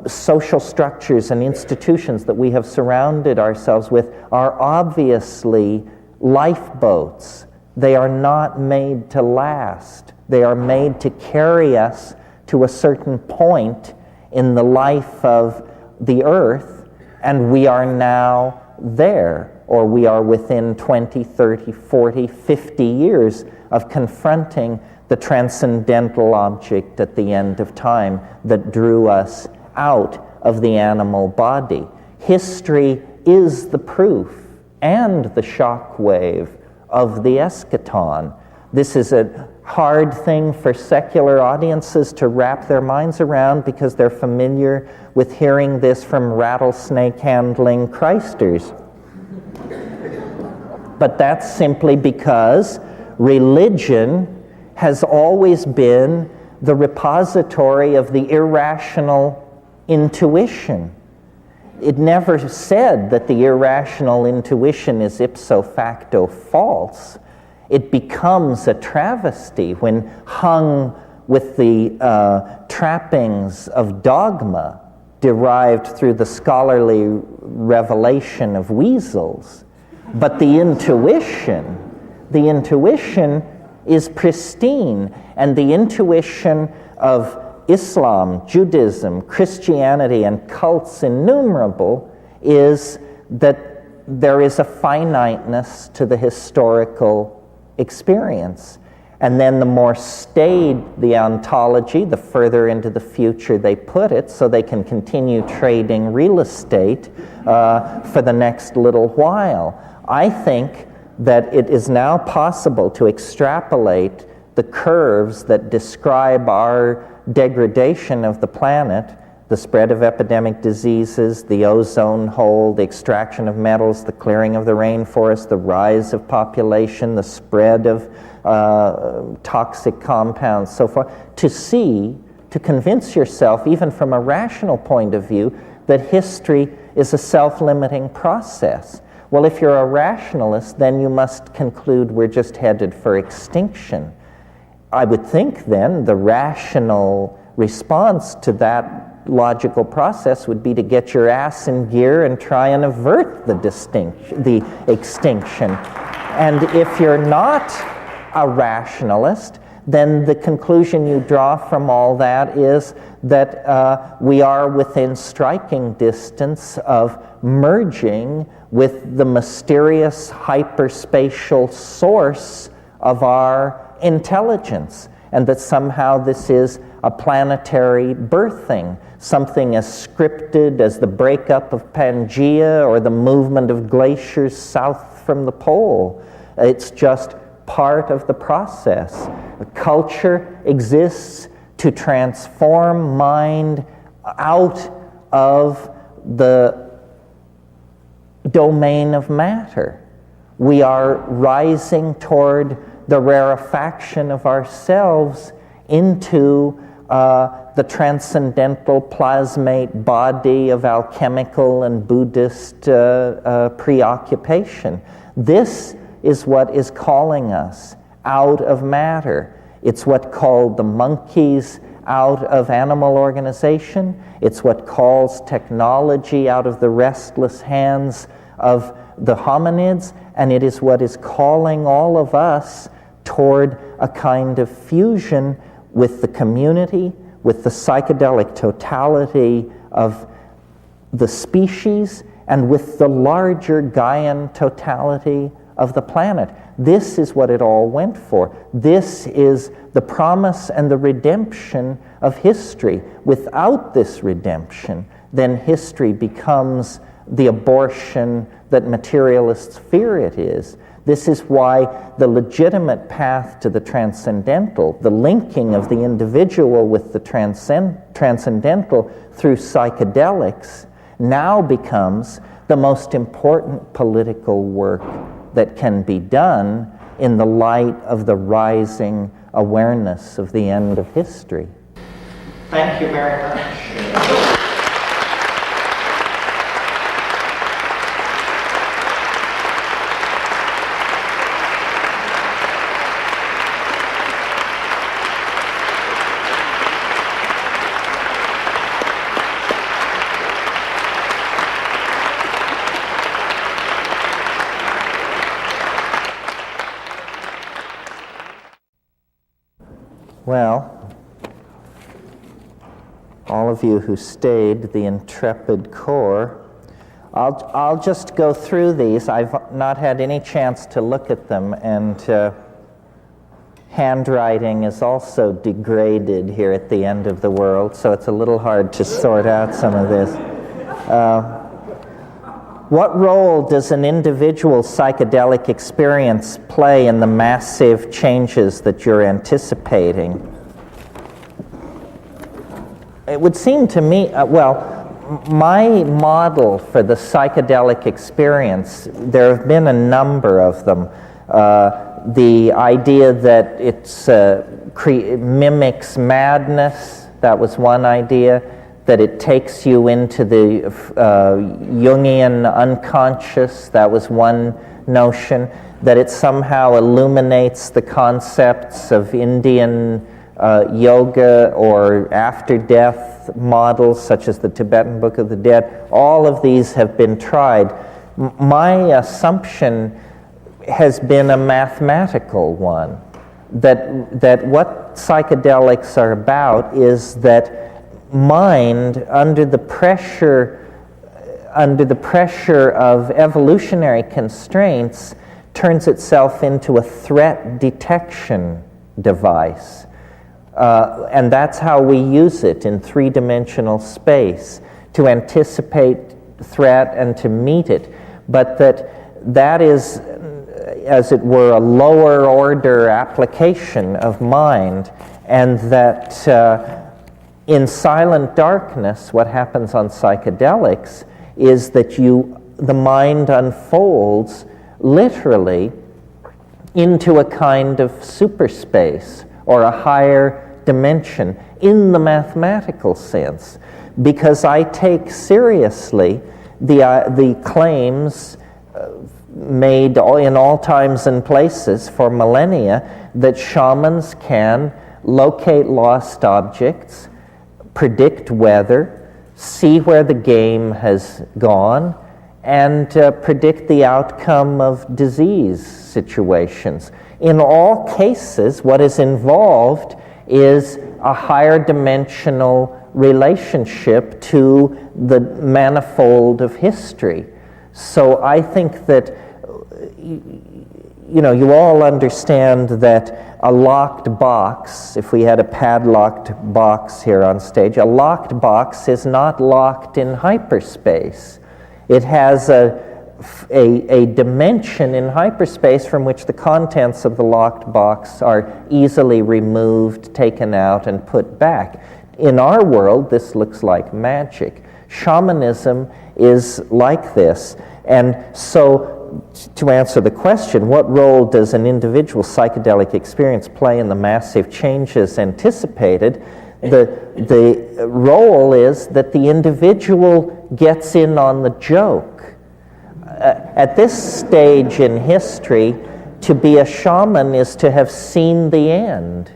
social structures and institutions that we have surrounded ourselves with are obviously lifeboats. They are not made to last. They are made to carry us to a certain point in the life of the earth, and we are now there, or we are within 20, 30, 40, 50 years of confronting the transcendental object at the end of time that drew us out of the animal body. History is the proof and the shock wave of the eschaton. This is a hard thing for secular audiences to wrap their minds around because they're familiar with hearing this from rattlesnake-handling Christers. But that's simply because religion has always been the repository of the irrational intuition. It never said that the irrational intuition is ipso facto false. It becomes a travesty when hung with the trappings of dogma derived through the scholarly revelation of weasels. But the intuition is pristine, and the intuition of Islam, Judaism, Christianity, and cults innumerable is that there is a finiteness to the historical experience. And then the more staid the ontology, the further into the future they put it, so they can continue trading real estate for the next little while. I think that it is now possible to extrapolate the curves that describe our degradation of the planet, the spread of epidemic diseases, the ozone hole, the extraction of metals, the clearing of the rainforest, the rise of population, the spread of toxic compounds, so forth, to convince yourself, even from a rational point of view, that history is a self-limiting process. Well, if you're a rationalist, then you must conclude we're just headed for extinction. I would think then the rational response to that logical process would be to get your ass in gear and try and avert the extinction. And if you're not a rationalist, then the conclusion you draw from all that is that we are within striking distance of merging with the mysterious hyperspatial source of our intelligence, and that somehow this is a planetary birthing, something as scripted as the breakup of Pangaea or the movement of glaciers south from the pole. It's just part of the process. Culture exists to transform mind out of the domain of matter. We are rising toward the rarefaction of ourselves into the transcendental plasmate body of alchemical and Buddhist preoccupation. This is what is calling us out of matter. It's what called the monkeys out of animal organization. It's what calls technology out of the restless hands of the hominids, and it is what is calling all of us toward a kind of fusion with the community, with the psychedelic totality of the species, and with the larger Gaian totality of the planet. This is what it all went for. This is the promise and the redemption of history. Without this redemption, then history becomes the abortion that materialists fear it is. This is why the legitimate path to the transcendental, the linking of the individual with the transcendental through psychedelics, now becomes the most important political work that can be done in the light of the rising awareness of the end of history. Thank you very much. Well, all of you who stayed, the intrepid core, I'll just go through these. I've not had any chance to look at them, and handwriting is also degraded here at the end of the world, so it's a little hard to sort out some of this. What role does an individual psychedelic experience play in the massive changes that you're anticipating? It would seem to me, my model for the psychedelic experience, there have been a number of them. The idea that it mimics madness, that was one idea. That it takes you into the Jungian unconscious, that was one notion. That it somehow illuminates the concepts of Indian yoga or after-death models, such as the Tibetan Book of the Dead. All of these have been tried. My assumption has been a mathematical one, that what psychedelics are about is that mind, under the pressure of evolutionary constraints, turns itself into a threat detection device. And that's how we use it in three-dimensional space, to anticipate threat and to meet it. But that is, as it were, a lower order application of mind, and that in silent darkness, what happens on psychedelics is that the mind unfolds literally into a kind of superspace or a higher dimension in the mathematical sense, because I take seriously the claims made in all times and places for millennia that shamans can locate lost objects, predict weather, see where the game has gone, and predict the outcome of disease situations. In all cases, what is involved is a higher dimensional relationship to the manifold of history. So I think that you all understand that a locked box, if we had a padlocked box here on stage, a locked box is not locked in hyperspace. It has a dimension in hyperspace from which the contents of the locked box are easily removed, taken out, and put back. In our world, this looks like magic. Shamanism is like this. And so, to answer the question, what role does an individual psychedelic experience play in the massive changes anticipated? The role is that the individual gets in on the joke. At this stage in history, to be a shaman is to have seen the end.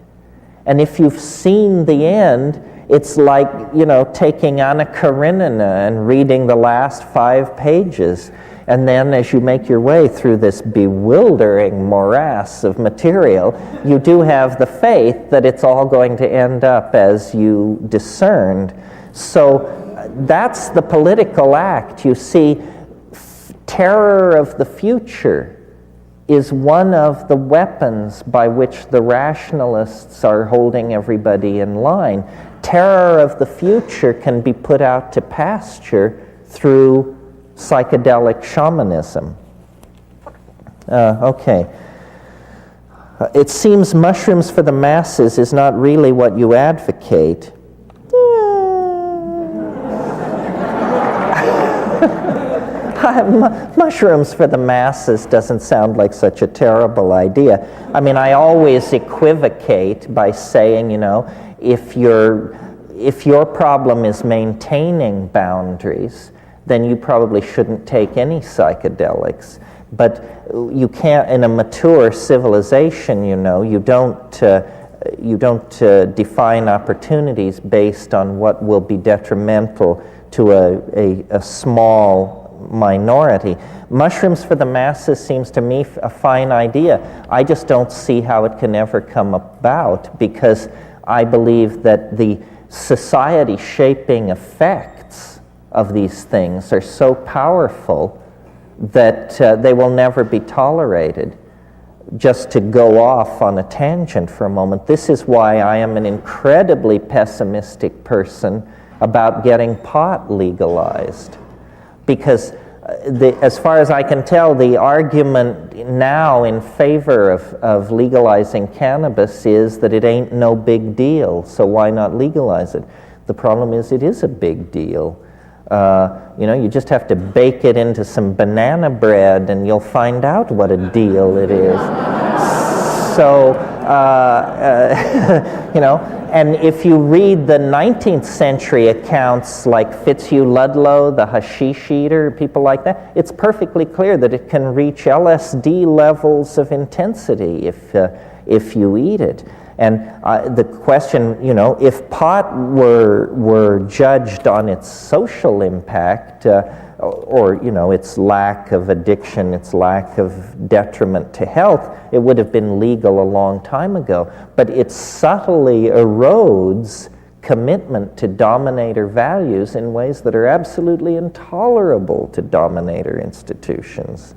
And if you've seen the end, it's like, taking Anna Karenina and reading the last 5 pages. And then as you make your way through this bewildering morass of material, you do have the faith that it's all going to end up as you discerned. So that's the political act. You see, terror of the future is one of the weapons by which the rationalists are holding everybody in line. Terror of the future can be put out to pasture through psychedelic shamanism. Okay. It seems mushrooms for the masses is not really what you advocate. mushrooms for the masses doesn't sound like such a terrible idea. I mean, I always equivocate by saying, if your problem is maintaining boundaries, then you probably shouldn't take any psychedelics. But you can't, in a mature civilization, you don't define opportunities based on what will be detrimental to a small minority. Mushrooms for the masses seems to me a fine idea. I just don't see how it can ever come about, because I believe that the society-shaping effects of these things are so powerful that they will never be tolerated. Just to go off on a tangent for a moment, this is why I am an incredibly pessimistic person about getting pot legalized. Because as far as I can tell, the argument now in favor of legalizing cannabis is that it ain't no big deal, so why not legalize it? The problem is it is a big deal. You just have to bake it into some banana bread and you'll find out what a deal it is. So, and if you read the 19th century accounts like Fitzhugh Ludlow, the hashish eater, people like that, it's perfectly clear that it can reach LSD levels of intensity if you eat it. And the question, if pot were judged on its social impact, or its lack of addiction, its lack of detriment to health, it would have been legal a long time ago. But it subtly erodes commitment to dominator values in ways that are absolutely intolerable to dominator institutions.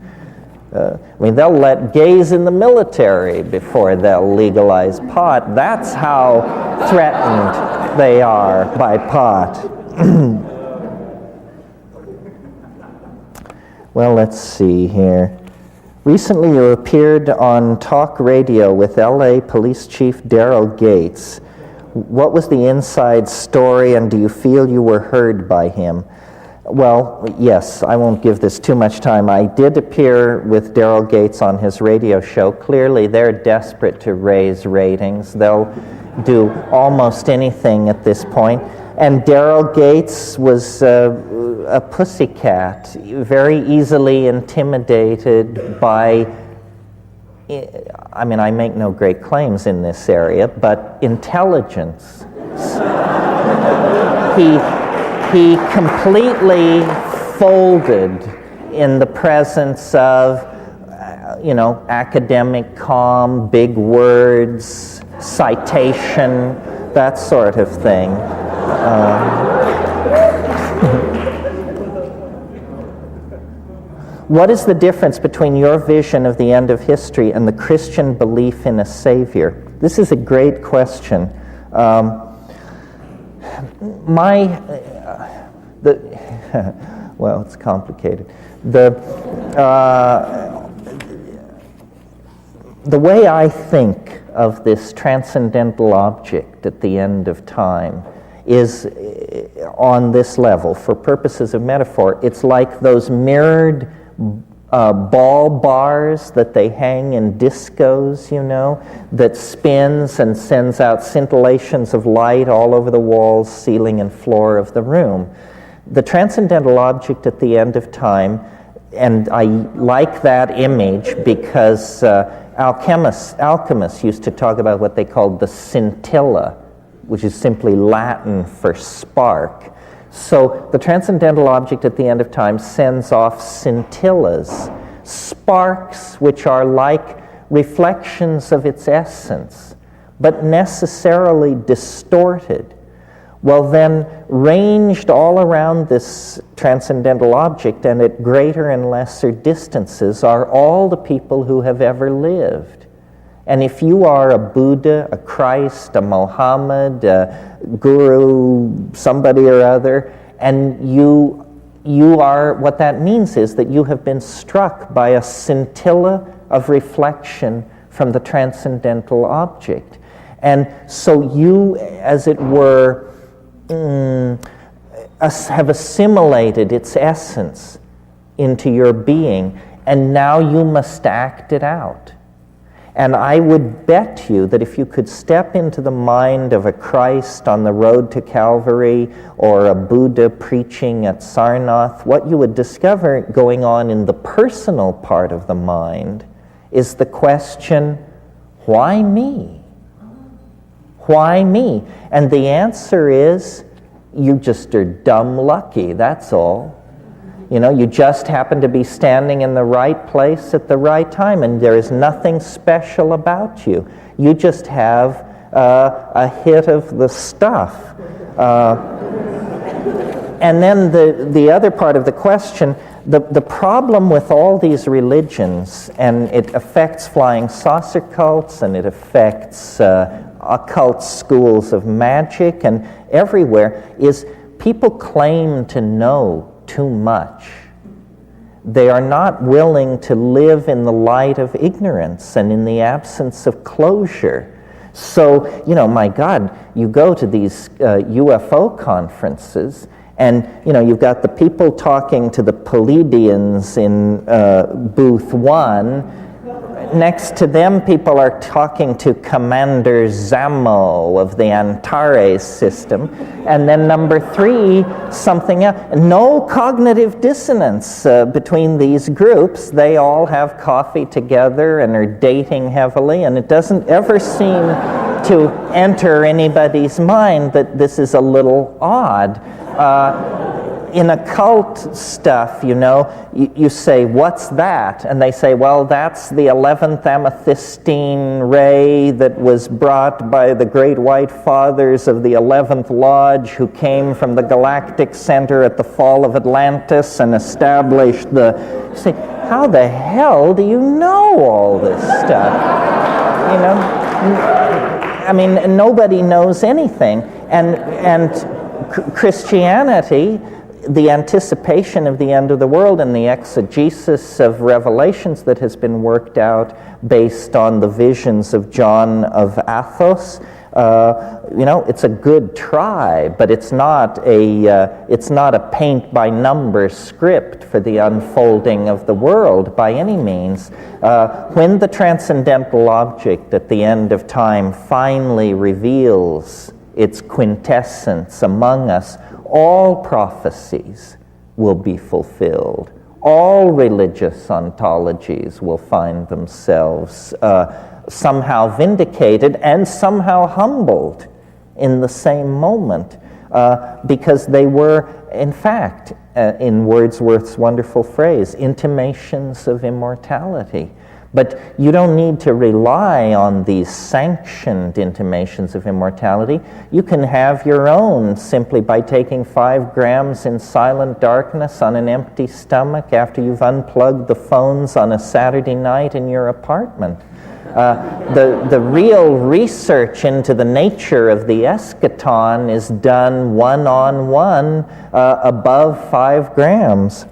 They'll let gays in the military before they'll legalize pot. That's how threatened they are by pot. Well, let's see here. Recently you appeared on talk radio with LA Police Chief Daryl Gates. What was the inside story, and do you feel you were heard by him? Well, yes, I won't give this too much time. I did appear with Daryl Gates on his radio show. Clearly, they're desperate to raise ratings. They'll do almost anything at this point. And Daryl Gates was a pussycat, very easily intimidated by, I make no great claims in this area, but intelligence. He completely folded in the presence of, academic calm, big words, citation, that sort of thing. What is the difference between your vision of the end of history and the Christian belief in a Savior? This is a great question. Well, it's complicated. The way I think of this transcendental object at the end of time is on this level. For purposes of metaphor, it's like those mirrored ball bars that they hang in discos, that spins and sends out scintillations of light all over the walls, ceiling, and floor of the room. The transcendental object at the end of time, and I like that image because alchemists used to talk about what they called the scintilla, which is simply Latin for spark. So the transcendental object at the end of time sends off scintillas, sparks which are like reflections of its essence, but necessarily distorted. Well, then, ranged all around this transcendental object and at greater and lesser distances are all the people who have ever lived. And if you are a Buddha, a Christ, a Mohammed, a guru, somebody or other, and you are, what that means is that you have been struck by a scintilla of reflection from the transcendental object. And so you, as it were, have assimilated its essence into your being, and now you must act it out. And I would bet you that if you could step into the mind of a Christ on the road to Calvary or a Buddha preaching at Sarnath, what you would discover going on in the personal part of the mind is the question, why me? Why me? And the answer is, you just are dumb lucky, that's all. You know, you just happen to be standing in the right place at the right time, and there is nothing special about you. You just have a hit of the stuff. And then the other part of the question, the problem with all these religions, and it affects flying saucer cults, and it affects occult schools of magic, and everywhere, is people claim to know too much. They are not willing to live in the light of ignorance and in the absence of closure. So, you know, my God, you go to these UFO conferences, and, you know, you've got the people talking to the Pleiadians in booth 1. Next to them, people are talking to Commander Zamo of the Antares system. And then number 3, something else. No cognitive dissonance between these groups. They all have coffee together and are dating heavily, and it doesn't ever seem to enter anybody's mind that this is a little odd. In occult stuff, you know, you say, what's that? And they say, well, that's the 11th amethystine ray that was brought by the great white fathers of the 11th Lodge who came from the galactic center at the fall of Atlantis and established the... You say, how the hell do you know all this stuff? You know, I mean, nobody knows anything. And Christianity, the anticipation of the end of the world and the exegesis of revelations that has been worked out based on the visions of John of Athos, you know, it's a good try, but it's not a paint-by-number script for the unfolding of the world by any means. When the transcendental object at the end of time finally reveals its quintessence among us, all prophecies will be fulfilled. All religious ontologies will find themselves somehow vindicated and somehow humbled in the same moment because they were, in fact, in Wordsworth's wonderful phrase, intimations of immortality. But you don't need to rely on these sanctioned intimations of immortality. You can have your own simply by taking 5 grams in silent darkness on an empty stomach after you've unplugged the phones on a Saturday night in your apartment. The real research into the nature of the eschaton is done one-on-one above 5 grams.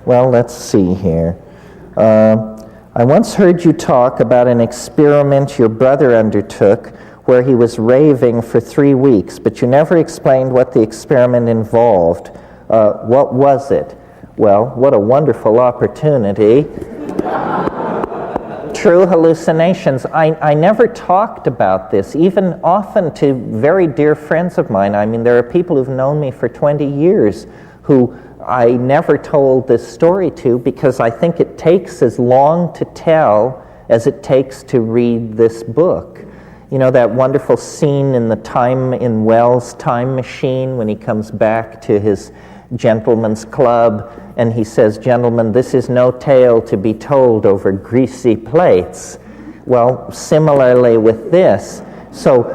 Well, let's see here. I once heard you talk about an experiment your brother undertook where he was raving for 3 weeks, but you never explained what the experiment involved. What was it? Well, what a wonderful opportunity. True hallucinations. I never talked about this, even often to very dear friends of mine. I mean, there are people who've known me for 20 years who I never told this story to because I think it takes as long to tell as it takes to read this book. You know, that wonderful scene in Wells' Time Machine when he comes back to his gentleman's club and he says, "Gentlemen, this is no tale to be told over greasy plates." Well, similarly with this. So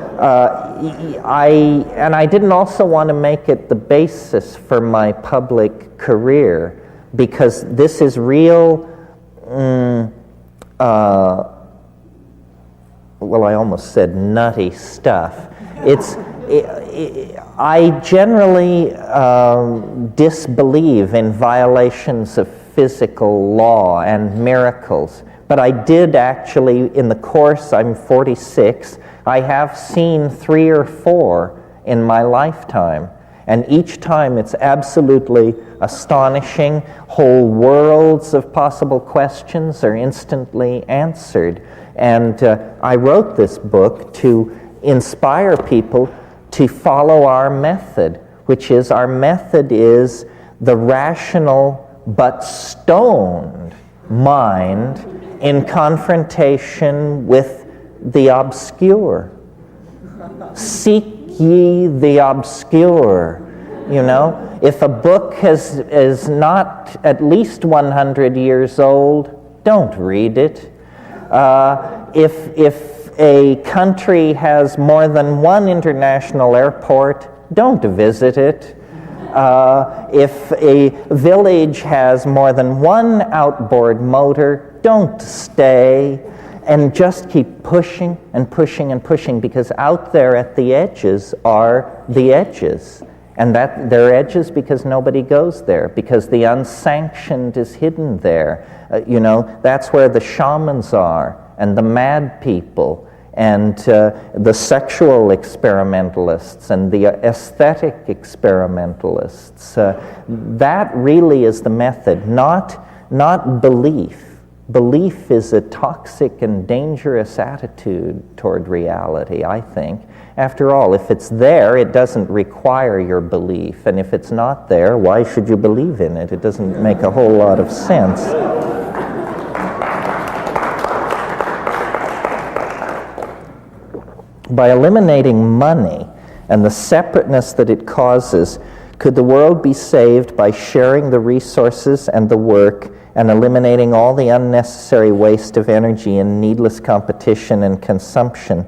I didn't also want to make it the basis for my public career because this is real, well, I almost said nutty stuff. I generally disbelieve in violations of physical law and miracles. But I did actually, in the course, I'm 46, I have seen 3 or 4 in my lifetime. And each time it's absolutely astonishing. Whole worlds of possible questions are instantly answered. And I wrote this book to inspire people to follow our method, which is, our method is the rational but stoned mind in confrontation with the obscure. Seek ye the obscure. You know, if a book is not at least 100 years old, don't read it. If a country has more than one international airport, don't visit it. If a village has more than one outboard motor, don't stay. And just keep pushing and pushing and pushing, because out there at the edges are the edges. And that they're edges because nobody goes there, because the unsanctioned is hidden there. That's where the shamans are, and the mad people, and the sexual experimentalists, and the aesthetic experimentalists. That really is the method, not belief. Belief is a toxic and dangerous attitude toward reality, I think. After all, if it's there, it doesn't require your belief. And if it's not there, why should you believe in it? It doesn't make a whole lot of sense. By eliminating money and the separateness that it causes, could the world be saved by sharing the resources and the work and eliminating all the unnecessary waste of energy and needless competition and consumption?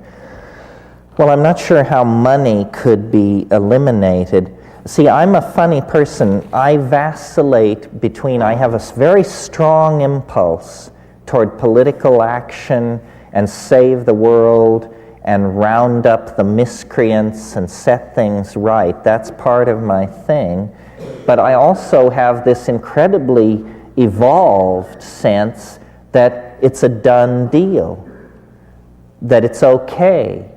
Well, I'm not sure how money could be eliminated. See, I'm a funny person. I vacillate between, I have a very strong impulse toward political action and save the world and round up the miscreants and set things right. That's part of my thing. But I also have this incredibly evolved sense that it's a done deal, that it's okay,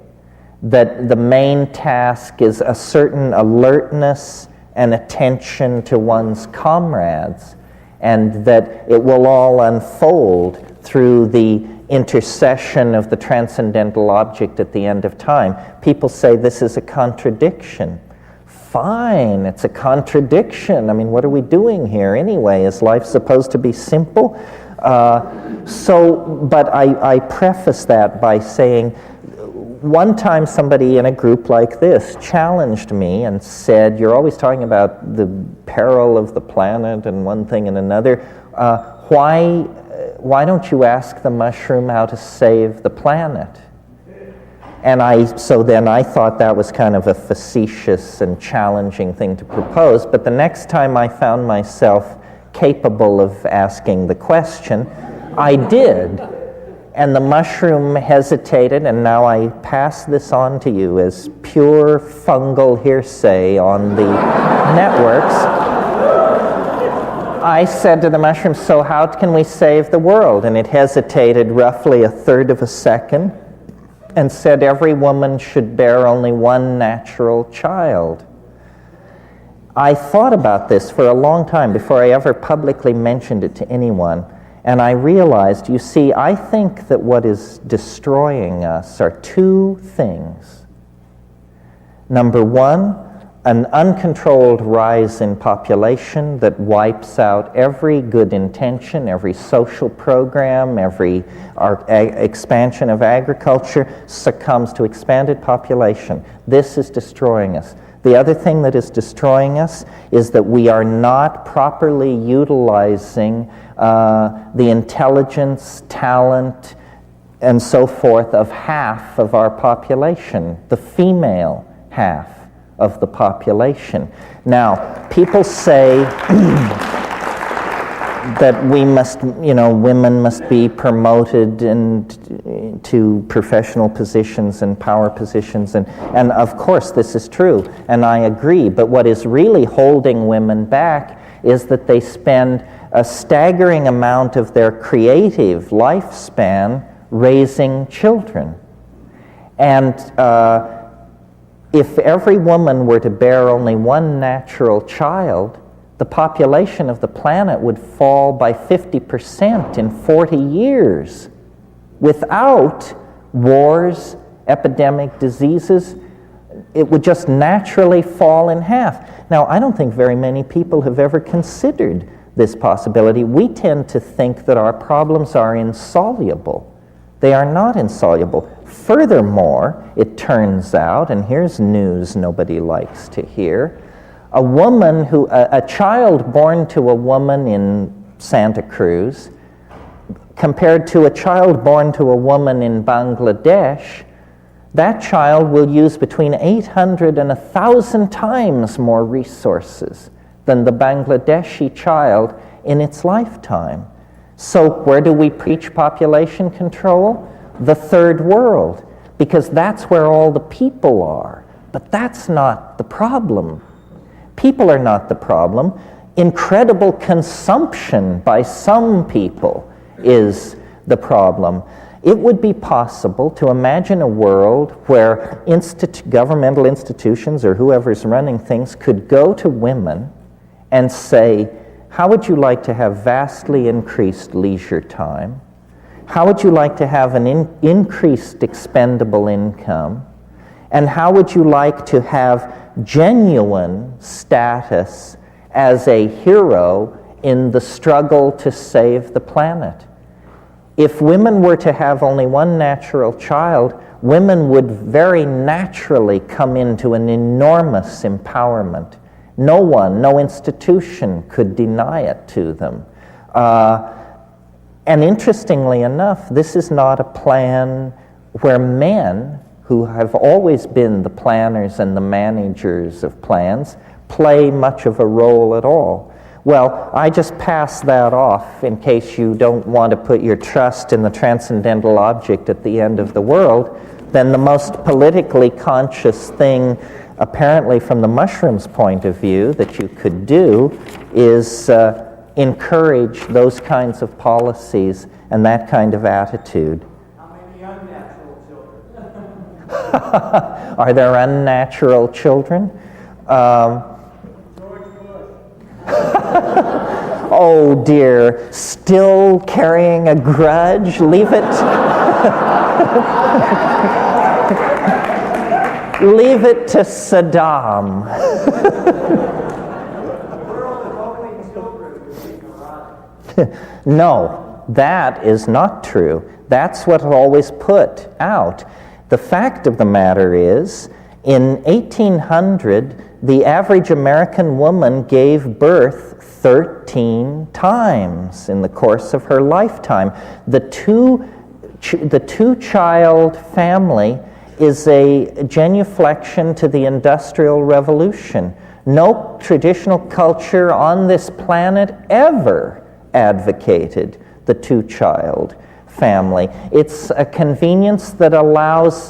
that the main task is a certain alertness and attention to one's comrades, and that it will all unfold through the intercession of the transcendental object at the end of time. People say this is a contradiction. Fine, it's a contradiction. I mean, what are we doing here anyway? Is life supposed to be simple? But I preface that by saying, one time somebody in a group like this challenged me and said, you're always talking about the peril of the planet and one thing and another. Why don't you ask the mushroom how to save the planet? And so then I thought that was kind of a facetious and challenging thing to propose, but the next time I found myself capable of asking the question, I did. And the mushroom hesitated, and now I pass this on to you as pure fungal hearsay on the networks. I said to the mushroom, so how can we save the world? And it hesitated roughly a third of a second, and said every woman should bear only one natural child. I thought about this for a long time before I ever publicly mentioned it to anyone, and I realized, you see, I think that what is destroying us are 2 things. Number 1, an uncontrolled rise in population that wipes out every good intention, every social program, every expansion of agriculture succumbs to expanded population. This is destroying us. The other thing that is destroying us is that we are not properly utilizing the intelligence, talent, and so forth of half of our population, the female half of the population. Now, people say that we must, women must be promoted to professional positions and power positions, and of course this is true, and I agree, but what is really holding women back is that they spend a staggering amount of their creative lifespan raising children. And if every woman were to bear only one natural child, the population of the planet would fall by 50% in 40 years without wars, epidemic diseases. It would just naturally fall in half. Now, I don't think very many people have ever considered this possibility. We tend to think that our problems are insoluble. They are not insoluble. Furthermore, it turns out, and here's news nobody likes to hear, a child born to a woman in Santa Cruz compared to a child born to a woman in Bangladesh, that child will use between 800 and 1,000 times more resources than the Bangladeshi child in its lifetime. So where do we preach population control? The third world, because that's where all the people are. But that's not the problem. People are not the problem. Incredible consumption by some people is the problem. It would be possible to imagine a world where governmental institutions or whoever's running things could go to women and say, how would you like to have vastly increased leisure time? How would you like to have an increased expendable income? And how would you like to have genuine status as a hero in the struggle to save the planet? If women were to have only one natural child, women would very naturally come into an enormous empowerment. No one, no institution could deny it to them. And interestingly enough, this is not a plan where men, who have always been the planners and the managers of plans, play much of a role at all. Well, I just pass that off in case you don't want to put your trust in the transcendental object at the end of the world. Then the most politically conscious thing, apparently from the mushrooms' point of view, that you could do is encourage those kinds of policies and that kind of attitude. How many unnatural children? Are there unnatural children? Oh dear, still carrying a grudge? Leave it. Leave it to Saddam. No, that is not true. That's what always put out. The fact of the matter is, in 1800, the average American woman gave birth 13 times in the course of her lifetime. The two-child family is a genuflection to the Industrial Revolution. No traditional culture on this planet ever advocated the two-child family. It's a convenience that allows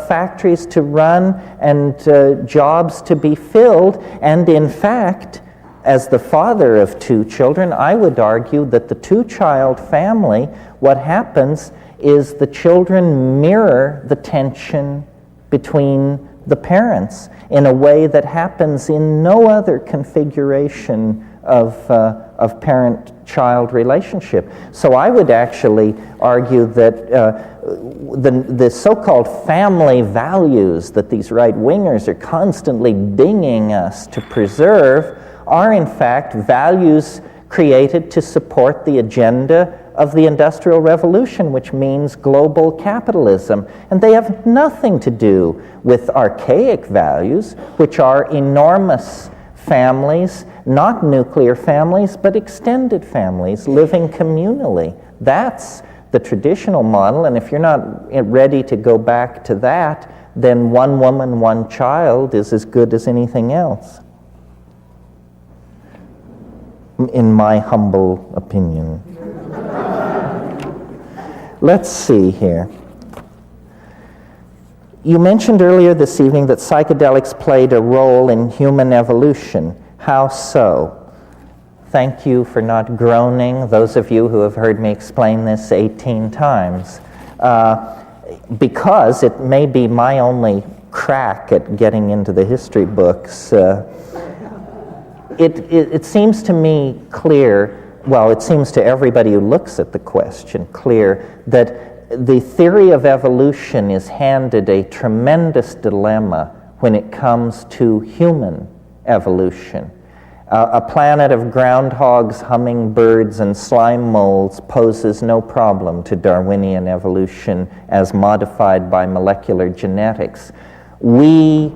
factories to run and jobs to be filled, and in fact, as the father of two children, I would argue that the two-child family, what happens is the children mirror the tension between the parents in a way that happens in no other configuration of parent-child relationship. So I would actually argue that the so-called family values that these right-wingers are constantly dinging us to preserve are in fact values created to support the agenda of the Industrial Revolution, which means global capitalism. And they have nothing to do with archaic values, which are enormous families, not nuclear families, but extended families living communally. That's the traditional model, and if you're not ready to go back to that, then one woman, one child is as good as anything else, in my humble opinion. Let's see here. You mentioned earlier this evening that psychedelics played a role in human evolution. How so? Thank you for not groaning, those of you who have heard me explain this 18 times. Because it may be my only crack at getting into the history books, it seems to me clear, well, it seems to everybody who looks at the question clear, that the theory of evolution is handed a tremendous dilemma when it comes to human evolution. A planet of groundhogs, hummingbirds, and slime molds poses no problem to Darwinian evolution as modified by molecular genetics. We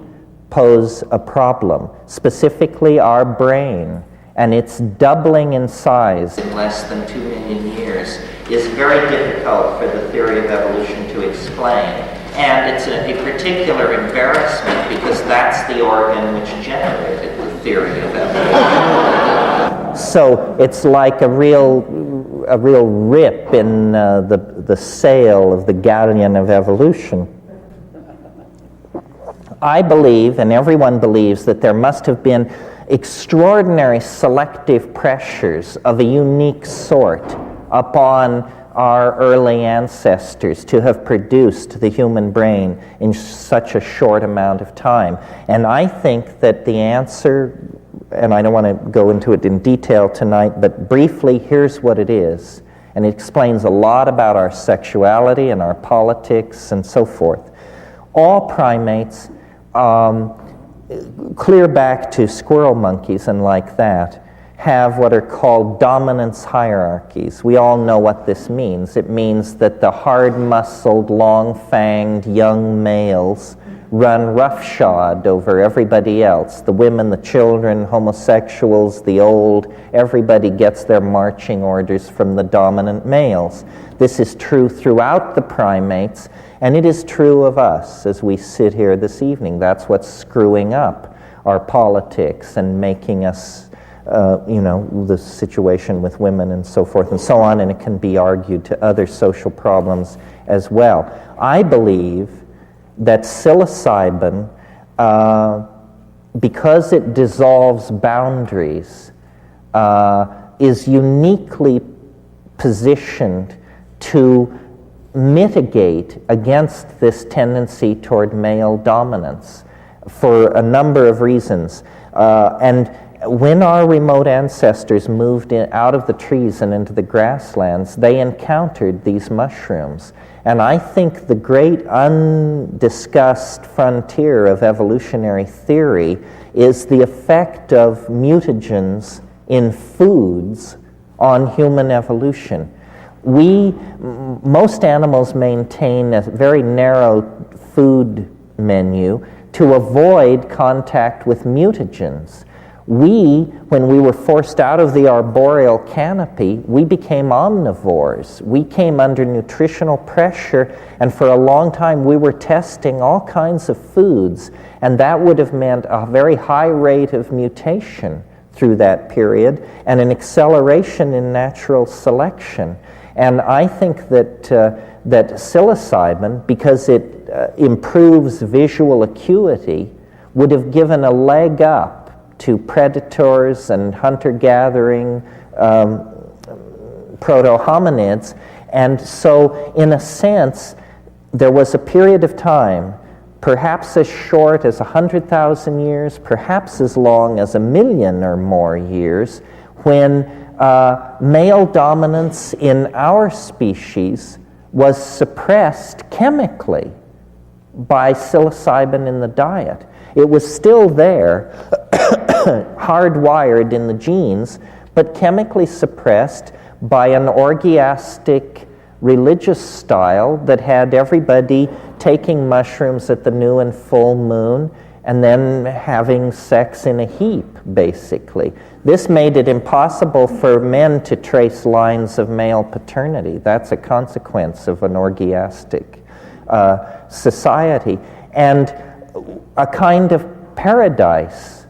pose a problem, specifically our brain, and its doubling in size in less than 2 million years is very difficult for the theory of evolution to explain. And it's a particular embarrassment because that's the organ which generated the theory of evolution. So it's like a real rip in the sail of the galleon of evolution. I believe, and everyone believes, that there must have been extraordinary selective pressures of a unique sort upon our early ancestors to have produced the human brain in such a short amount of time. And I think that the answer, and I don't want to go into it in detail tonight, but briefly, here's what it is. And it explains a lot about our sexuality and our politics and so forth. All primates, clear back to squirrel monkeys and like that, have what are called dominance hierarchies. We all know what this means. It means that the hard-muscled, long-fanged young males run roughshod over everybody else. The women, the children, homosexuals, the old, everybody gets their marching orders from the dominant males. This is true throughout the primates, and it is true of us as we sit here this evening. That's what's screwing up our politics and making us the situation with women and so forth and so on, and it can be argued to other social problems as well. I believe that psilocybin, because it dissolves boundaries, is uniquely positioned to mitigate against this tendency toward male dominance for a number of reasons. And when our remote ancestors moved out of the trees and into the grasslands, they encountered these mushrooms. And I think the great undiscussed frontier of evolutionary theory is the effect of mutagens in foods on human evolution. Most animals maintain a very narrow food menu to avoid contact with mutagens. When we were forced out of the arboreal canopy, we became omnivores. We came under nutritional pressure, and for a long time we were testing all kinds of foods, and that would have meant a very high rate of mutation through that period and an acceleration in natural selection. And I think that psilocybin, because it improves visual acuity, would have given a leg up to predators and hunter-gathering proto-hominids. And so, in a sense, there was a period of time, perhaps as short as 100,000 years, perhaps as long as 1 million or more years, when male dominance in our species was suppressed chemically by psilocybin in the diet. It was still there, hardwired in the genes, but chemically suppressed by an orgiastic religious style that had everybody taking mushrooms at the new and full moon and then having sex in a heap, basically. This made it impossible for men to trace lines of male paternity. That's a consequence of an orgiastic society. And a kind of paradise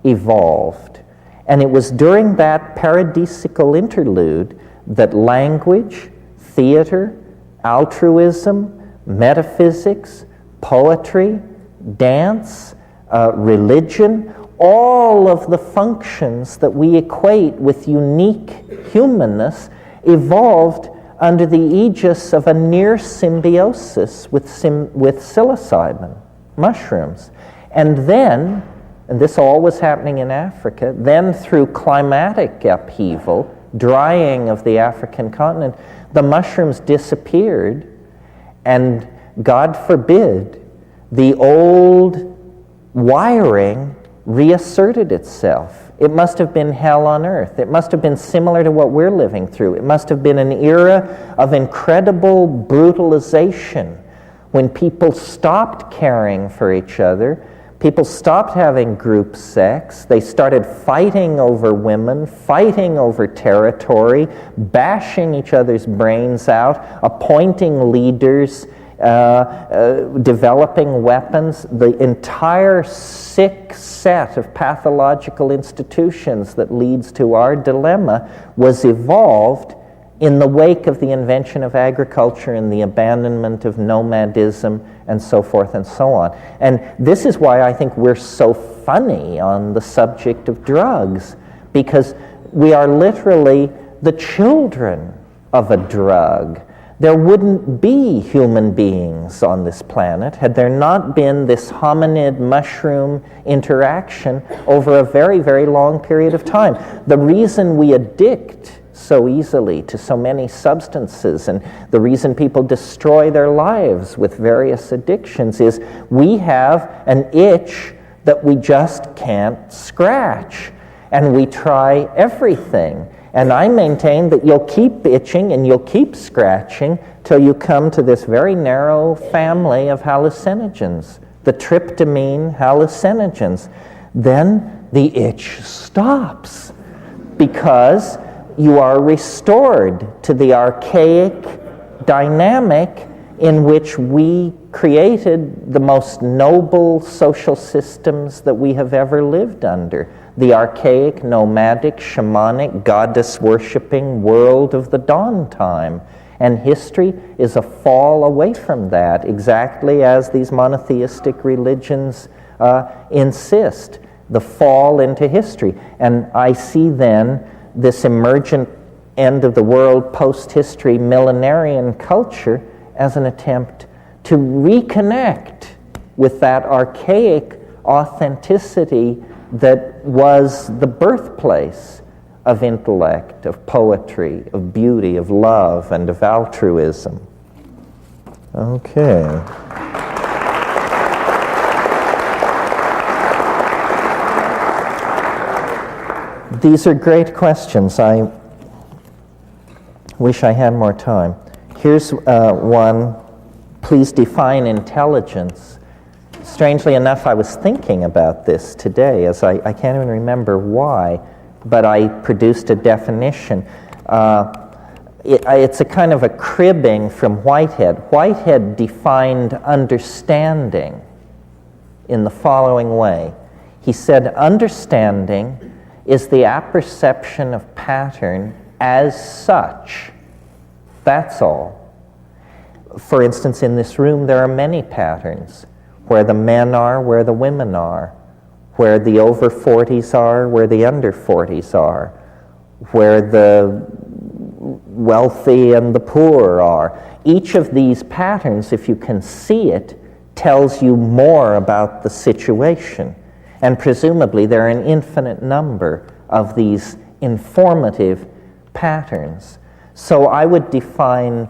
evolved. And it was during that paradisical interlude that language, theater, altruism, metaphysics, poetry, dance, religion, all of the functions that we equate with unique humanness evolved under the aegis of a near symbiosis with psilocybin, mushrooms. And then, and this all was happening in Africa, then through climatic upheaval, drying of the African continent, the mushrooms disappeared, and God forbid, the old wiring reasserted itself. It must have been hell on earth. It must have been similar to what we're living through. It must have been an era of incredible brutalization when people stopped caring for each other. People stopped having group sex. They started fighting over women, fighting over territory, bashing each other's brains out, appointing leaders, developing weapons. The entire sick set of pathological institutions that leads to our dilemma was evolved in the wake of the invention of agriculture and the abandonment of nomadism and so forth and so on. And this is why I think we're so funny on the subject of drugs, because we are literally the children of a drug. There wouldn't be human beings on this planet had there not been this hominid-mushroom interaction over a very, very long period of time. The reason we addict so easily to so many substances, and the reason people destroy their lives with various addictions, is we have an itch that we just can't scratch, and we try everything. And I maintain that you'll keep itching and you'll keep scratching till you come to this very narrow family of hallucinogens, the tryptamine hallucinogens. Then the itch stops because you are restored to the archaic dynamic in which we created the most noble social systems that we have ever lived under. The archaic, nomadic, shamanic, goddess-worshipping world of the dawn time. And history is a fall away from that, exactly as these monotheistic religions insist, the fall into history. And I see then this emergent end of the world, post-history, millenarian culture as an attempt to reconnect with that archaic authenticity that was the birthplace of intellect, of poetry, of beauty, of love, and of altruism. Okay. These are great questions. I wish I had more time. Here's one. Please define intelligence. Strangely enough, I was thinking about this today, as I can't even remember why, but I produced a definition. It's a kind of a cribbing from Whitehead. Whitehead defined understanding in the following way. He said, understanding is the apperception of pattern as such. That's all. For instance, in this room, there are many patterns. Where the men are, where the women are, where the over 40s are, where the under 40s are, where the wealthy and the poor are. Each of these patterns, if you can see it, tells you more about the situation. And presumably there are an infinite number of these informative patterns. So I would define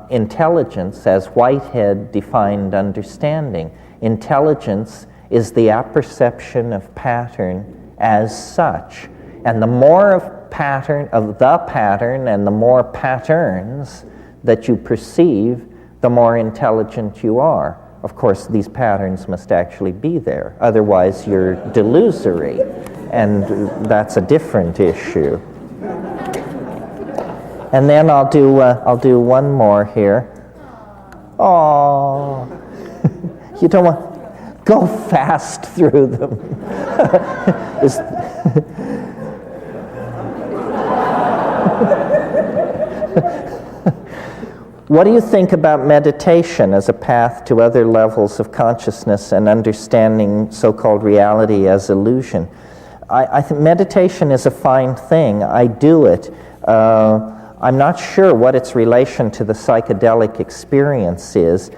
intelligence as Whitehead defined understanding. Intelligence is the apperception of pattern as such. And the more of the pattern and the more patterns that you perceive, the more intelligent you are. Of course, these patterns must actually be there. Otherwise, you're delusory, and that's a different issue. And then I'll do one more here. Oh, you don't want go fast through them. What do you think about meditation as a path to other levels of consciousness and understanding so-called reality as illusion? I think meditation is a fine thing. I do it. I'm not sure what its relation to the psychedelic experience is.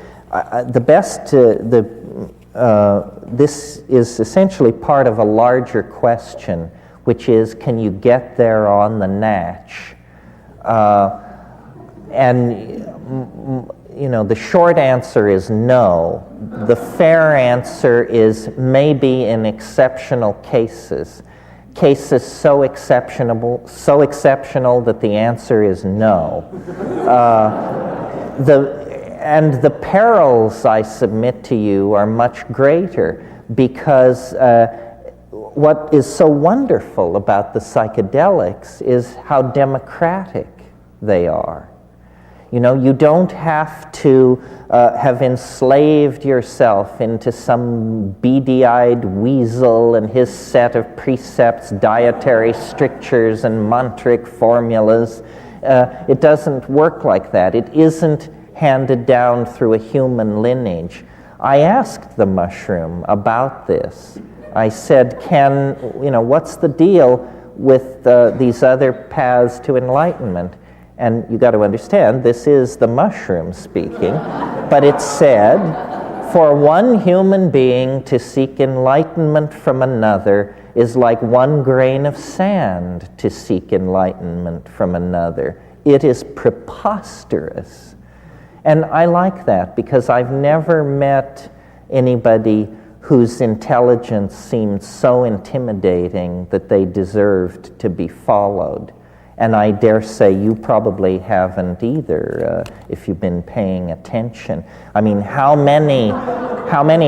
This is essentially part of a larger question, which is, can you get there on the natch? The short answer is no. The fair answer is maybe in exceptional cases. Cases so exceptional that the answer is no. The perils, I submit to you, are much greater because what is so wonderful about the psychedelics is how democratic they are. You don't have to have enslaved yourself into some beady-eyed weasel and his set of precepts, dietary strictures, and mantric formulas. It doesn't work like that. It isn't handed down through a human lineage. I asked the mushroom about this. I said, what's the deal with these other paths to enlightenment? And you got to understand, this is the mushroom speaking, but it said, for one human being to seek enlightenment from another is like one grain of sand to seek enlightenment from another. It is preposterous. And I like that because I've never met anybody whose intelligence seemed so intimidating that they deserved to be followed. And I dare say you probably haven't either, if you've been paying attention. I mean, how many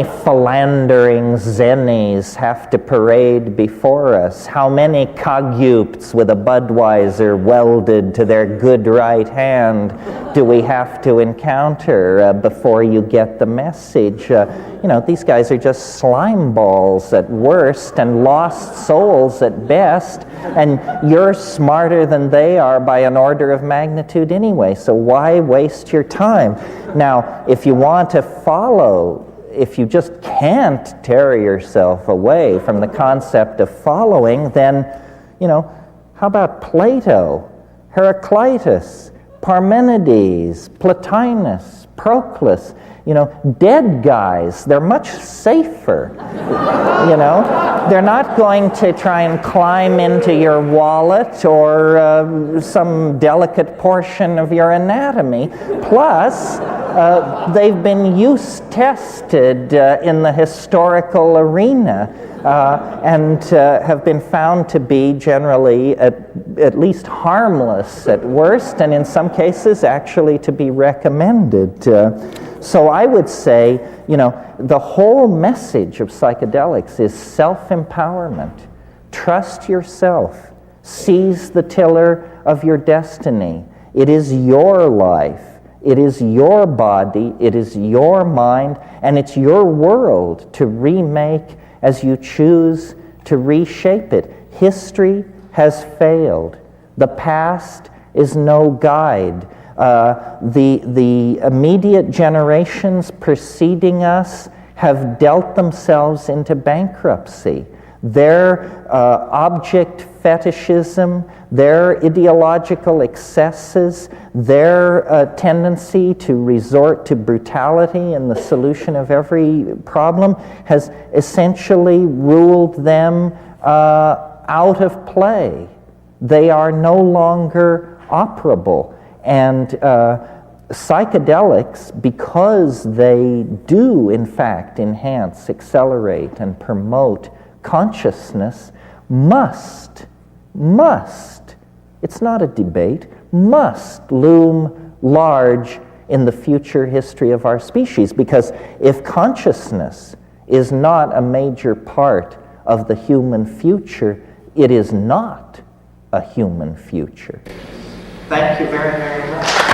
philandering zennies have to parade before us? How many Kagyupts with a Budweiser welded to their good right hand do we have to encounter before you get the message? These guys are just slime balls at worst and lost souls at best, and you're smarter than they are by an order of magnitude anyway, so why waste your time? Now, if you want to follow, if you just can't tear yourself away from the concept of following, then, how about Plato, Heraclitus, Parmenides, Plotinus, Proclus? Dead guys, they're much safer. They're not going to try and climb into your wallet or some delicate portion of your anatomy. Plus, they've been use-tested in the historical arena and have been found to be generally at least harmless at worst, and in some cases actually to be recommended. So I would say, the whole message of psychedelics is self-empowerment. Trust yourself. Seize the tiller of your destiny. It is your life. It is your body. It is your mind. And it's your world to remake as you choose to reshape it. History has failed. The past is no guide. The immediate generations preceding us have dealt themselves into bankruptcy. Their object fetishism, their ideological excesses, their tendency to resort to brutality in the solution of every problem has essentially ruled them out of play. They are no longer operable. And psychedelics, because they do, in fact, enhance, accelerate, and promote consciousness, must, it's not a debate, must loom large in the future history of our species. Because if consciousness is not a major part of the human future, it is not a human future. Thank you very, very much.